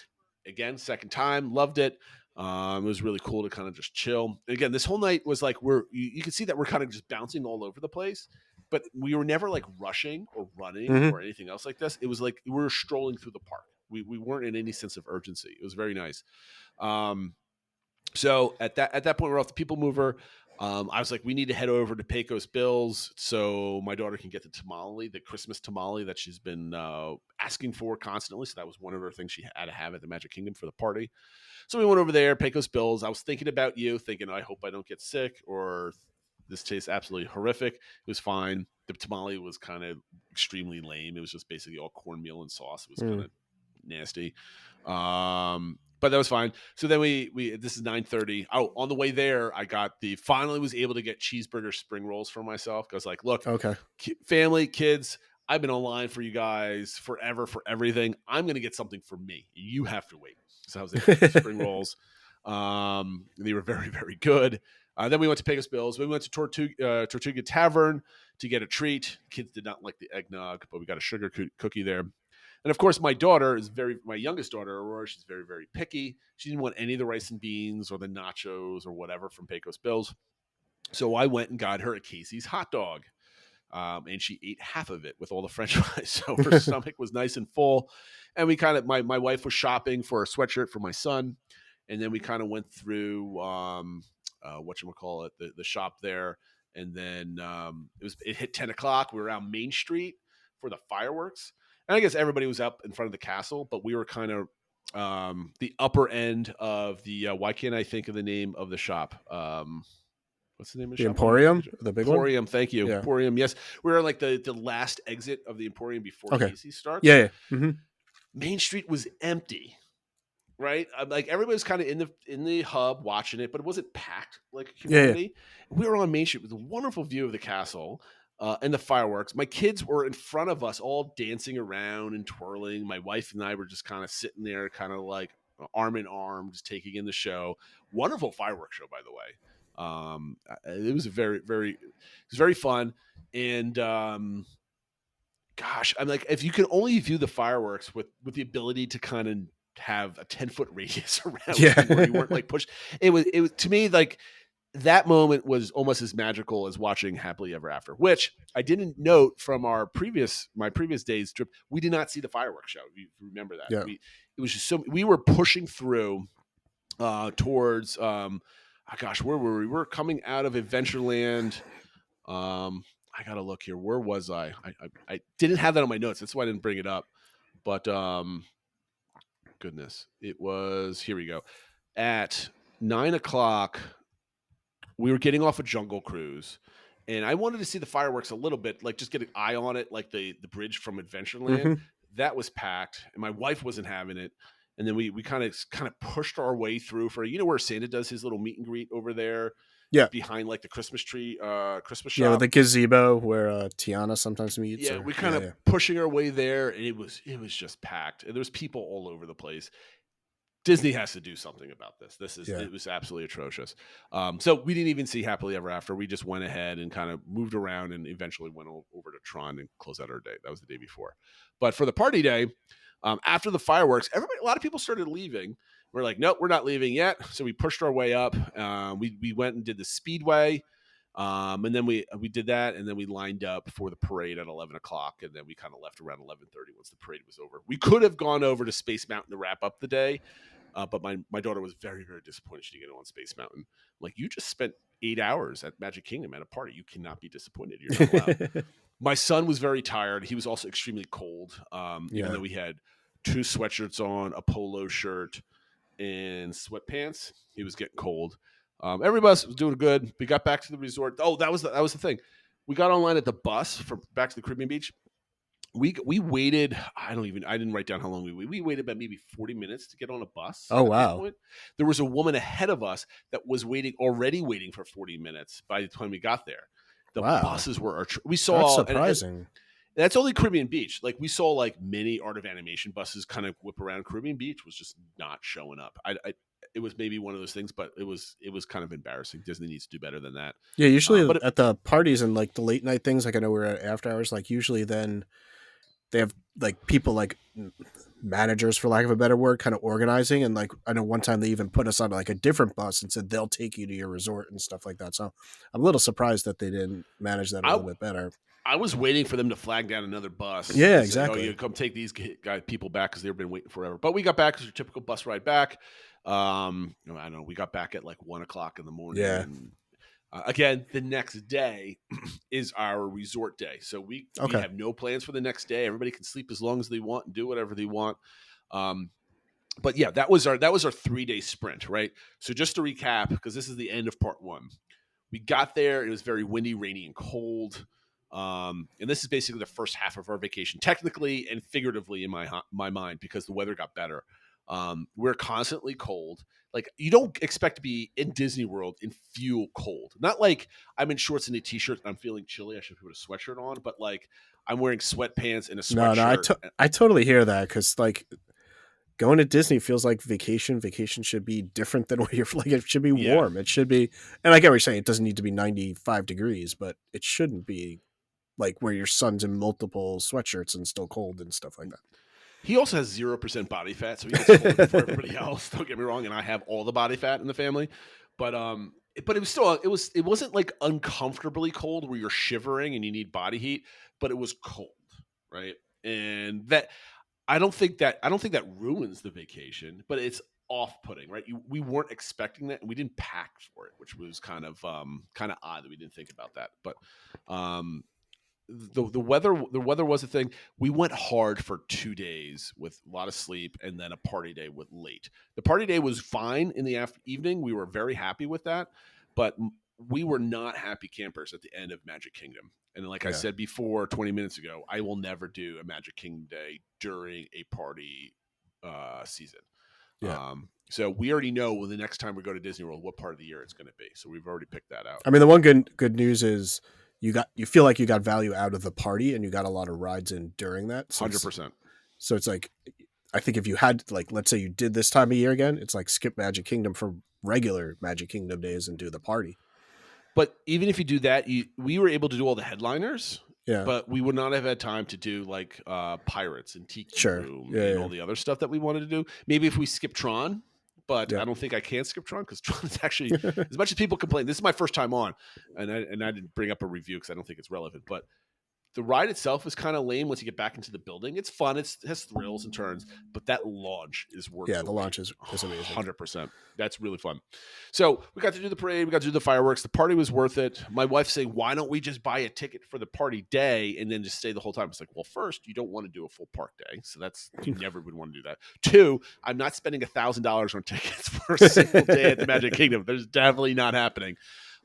again, second time, loved it. It was really cool to kind of just chill. And again, this whole night was like you can see that we're kind of just bouncing all over the place, but we were never like rushing or running or anything else like this. It was like we were strolling through the park. We weren't in any sense of urgency. It was very nice. So at that point, we're off the People Mover. I was like, we need to head over to Pecos Bill's so my daughter can get the tamale, the Christmas tamale that she's been asking for constantly. So that was one of her things she had to have at the Magic Kingdom for the party. So we went over there, Pecos Bill's. I was thinking about you, thinking, I hope I don't get sick or this tastes absolutely horrific. It was fine. The tamale was kind of extremely lame. It was just basically all cornmeal and sauce. It was kind of nasty. But that was fine. So then this is 9:30. Oh, on the way there, I finally was able to get cheeseburger spring rolls for myself. I was like, look, family, kids, I've been online for you guys forever for everything. I'm going to get something for me. You have to wait. So I was able to get spring rolls. They were very, very good. Then we went to Pecos Bill's. We went to Tortuga Tavern to get a treat. Kids did not like the eggnog, but we got a sugar cookie there. And of course, my youngest daughter, Aurora, she's very, very picky. She didn't want any of the rice and beans or the nachos or whatever from Pecos Bill's. So I went and got her a Casey's hot dog. And she ate half of it with all the French fries. So her stomach was nice and full. And we kind of, my wife was shopping for a sweatshirt for my son. And then we kind of went through, the shop there. And then it hit 10 o'clock. We were around Main Street for the fireworks. And I guess everybody was up in front of the castle, but we were kind of the upper end of the, why can't I think of the name of the shop? What's the name of the shop? Emporium? The big one? Emporium, thank you. Yeah. Emporium, yes. We're like the last exit of the Emporium before Casey starts. Yeah. Mm-hmm. Main Street was empty, right? Like everybody was kind of in the hub watching it, but it wasn't packed like humanity. Yeah. We were on Main Street with a wonderful view of the castle. And the fireworks. My kids were in front of us all dancing around and twirling. My wife and I were just kind of sitting there, kind of like arm in arm, just taking in the show. Wonderful fireworks show, by the way. It was very fun. And I'm like, if you can only view the fireworks with the ability to kind of have a 10-foot radius around you where you weren't like pushed. It was to me like, that moment was almost as magical as watching Happily Ever After, which I didn't note from my previous day's trip. We did not see the fireworks show. You remember that? Yeah. It was just we were pushing through towards gosh, where were we? We're coming out of Adventureland. I gotta look here. Where was I? I didn't have that on my notes. That's why I didn't bring it up. But goodness, it was, here we go. At 9:00, we were getting off a Jungle Cruise, and I wanted to see the fireworks a little bit, like just get an eye on it, like the bridge from Adventureland. Mm-hmm. That was packed, and my wife wasn't having it. And then we kind of pushed our way through for, where Santa does his little meet and greet over there. Yeah. Behind like the Christmas tree, Christmas shop. Yeah, with the gazebo where Tiana sometimes meets. Yeah, we kind of pushing our way there, and it was just packed. And there's people all over the place. Disney has to do something about this. It was absolutely atrocious. So we didn't even see Happily Ever After. We just went ahead and kind of moved around and eventually went over to Tron and closed out our day. That was the day before. But for the party day, after the fireworks, a lot of people started leaving. We're like, nope, we're not leaving yet. So we pushed our way up. We went and did the Speedway. And then we did that, and then we lined up for the parade at 11:00, and then we kind of left around 11:30 once the parade was over. We could have gone over to Space Mountain to wrap up the day, but my daughter was very, very disappointed she didn't get on Space Mountain. I'm like, you just spent 8 hours at Magic Kingdom at a party. You cannot be disappointed. You're not allowed. My son was very tired. He was also extremely cold, even though we had 2 sweatshirts on, a polo shirt, and sweatpants. He was getting cold. Everybody else was doing good. We got back to the resort. Oh, that was the thing. We got online at the bus from back to the Caribbean beach. We waited. I didn't write down how long we waited about maybe 40 minutes to get on a bus. Oh, wow. There was a woman ahead of us that was already waiting for 40 minutes by the time we got there. The buses were, we saw. That's surprising. And that's only Caribbean Beach. Like we saw like many Art of Animation buses kind of whip around. Caribbean Beach was just not showing up. It was maybe one of those things, but it was kind of embarrassing. Disney needs to do better than that. Yeah, usually at the parties and like the late night things, like I know we're at after hours, like usually then they have like people like managers, for lack of a better word, kind of organizing. And like I know one time they even put us on like a different bus and said they'll take you to your resort and stuff like that. So I'm a little surprised that they didn't manage that a little bit better. I was waiting for them to flag down another bus. Yeah, exactly. Say, you come take these people back because they've been waiting forever. But we got back as your typical bus ride back. I don't know. We got back at like 1:00 in the morning. Yeah. And, again, the next day is our resort day, so we have no plans for the next day. Everybody can sleep as long as they want and do whatever they want. But yeah, that was our 3-day sprint, right? So just to recap, because this is the end of part 1, we got there. It was very windy, rainy, and cold. And this is basically the first half of our vacation, technically and figuratively in my mind, because the weather got better. We're constantly cold. Like you don't expect to be in Disney World in fuel cold. Not like I'm in shorts and a t-shirt and I'm feeling chilly. I should put a sweatshirt on, but like I'm wearing sweatpants and a sweatshirt. No, I totally hear that. Cause like going to Disney feels like vacation. Vacation should be different than where you're like, it should be warm. It should be, and I get what you're saying. It doesn't need to be 95 degrees, but it shouldn't be like where your son's in multiple sweatshirts and still cold and stuff like that. He also has 0% body fat, so he gets cold before everybody else. Don't get me wrong, and I have all the body fat in the family, but it was still it wasn't like uncomfortably cold where you're shivering and you need body heat, but it was cold, right? And that I don't think that ruins the vacation, but it's off-putting, right? We weren't expecting that, and we didn't pack for it, which was kind of odd that we didn't think about that, but. The weather was a thing. We went hard for 2 days with a lot of sleep and then a party day with late. The party day was fine in the evening. We were very happy with that, but we were not happy campers at the end of Magic Kingdom. And like I said before 20 minutes ago, I will never do a Magic Kingdom day during a party season. Yeah. So we already know the next time we go to Disney World what part of the year it's going to be. So we've already picked that out. I mean, the one good news is you feel like you got value out of the party and you got a lot of rides in during that. 100%. So it's like, I think if you had like, let's say you did this time of year again, it's like skip Magic Kingdom for regular Magic Kingdom days and do the party. But even if you do that, we were able to do all the headliners. Yeah. But we would not have had time to do like Pirates and Tiki Room and all the other stuff that we wanted to do. Maybe if we skip Tron. But I don't think I can skip Tron because Tron is actually, as much as people complain, this is my first time on, and I didn't bring up a review because I don't think it's relevant. But The ride itself is kind of lame once you get back into the building. It's fun. It has thrills and turns, but that launch is worth Yeah, the launch is amazing. 100%. That's really fun. So we got to do the parade. We got to do the fireworks. The party was worth it. My wife's saying, why don't we just buy a ticket for the party day and then just stay the whole time? It's like, well, first, you don't want to do a full park day. So you never would want to do that. Two, I'm not spending $1,000 on tickets for a single day at the Magic Kingdom. There's definitely not happening.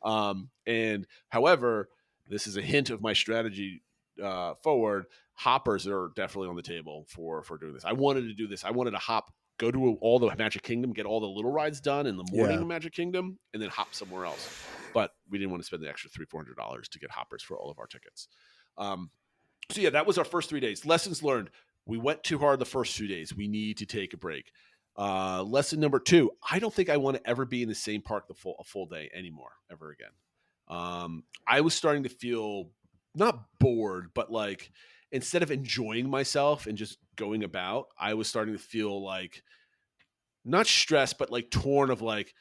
And however, this is a hint of my strategy forward. Hoppers are definitely on the table for doing this. I wanted to do this. I wanted to go to all the Magic Kingdom, get all the little rides done in the morning of Magic Kingdom, and then hop somewhere else. But we didn't want to spend the extra $300-$400 to get hoppers for all of our tickets. So yeah, that was our first 3 days. Lessons learned. We went too hard the first 2 days. We need to take a break. Lesson number 2, I don't think I want to ever be in the same park a full day anymore, ever again. I was starting to feel not bored, but like instead of enjoying myself and just going about, I was starting to feel like not stressed, but like torn of like,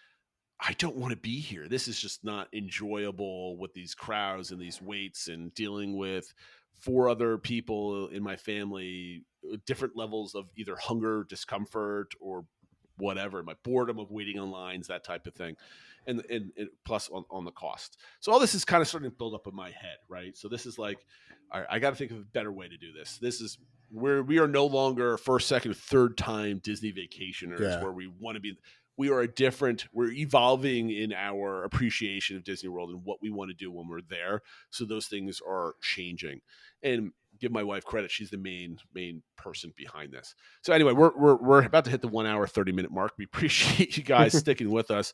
I don't want to be here. This is just not enjoyable with these crowds and these waits and dealing with 4 other people in my family, different levels of either hunger, discomfort, or whatever, my boredom of waiting on lines, that type of thing. And plus on the cost. So all this is kind of starting to build up in my head, right? So this is like, all right, I got to think of a better way to do this. This is where we are no longer first, second, third time Disney vacationers where we want to be. We are we're evolving in our appreciation of Disney World and what we want to do when we're there. So those things are changing. And give my wife credit. She's the main person behind this. So anyway, we're about to hit the 1 hour, 30-minute mark. We appreciate you guys sticking with us.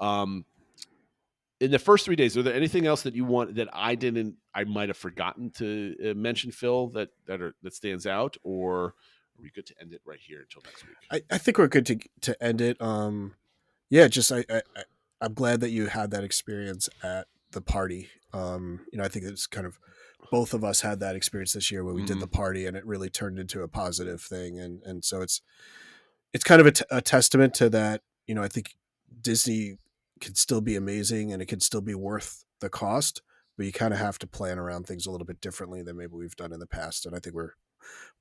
In the first 3 days, are there anything else that you want that I might have forgotten to mention, Phil, that stands out, or are we good to end it right here until next week? I think we're good to end it. I'm glad that you had that experience at the party. I think it's kind of both of us had that experience this year where we did the party and it really turned into a positive thing. And so it's kind of a testament to that. I think Disney can still be amazing and it can still be worth the cost, but you kind of have to plan around things a little bit differently than maybe we've done in the past. And I think we're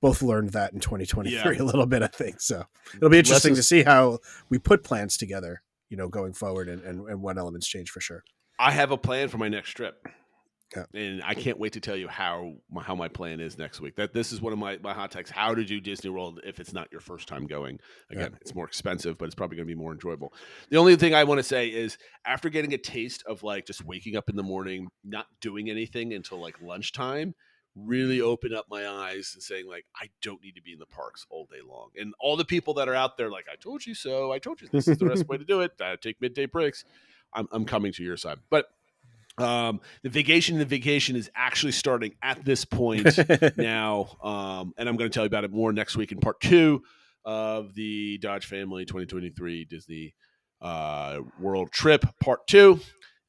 both learned that in 2023 a little bit, I think. So it'll be interesting to see how we put plans together, going forward and what elements change for sure. I have a plan for my next trip. Yeah. And I can't wait to tell you how my plan is next week. This is one of my hot takes. How to do Disney World if it's not your first time going. Again, It's more expensive, but it's probably going to be more enjoyable. The only thing I want to say is after getting a taste of like just waking up in the morning, not doing anything until like lunchtime, really opened up my eyes and saying like, I don't need to be in the parks all day long. And all the people that are out there like, I told you so. I told you this is the best way to do it. Take midday breaks. I'm coming to your side. But the vacation is actually starting at this point now. And I'm going to tell you about it more next week in part 2 of the Dodge Family 2023 Disney World Trip part 2.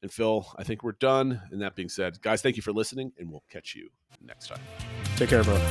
And Phil, I think we're done. And that being said, guys, thank you for listening and we'll catch you next time. Take care, everyone.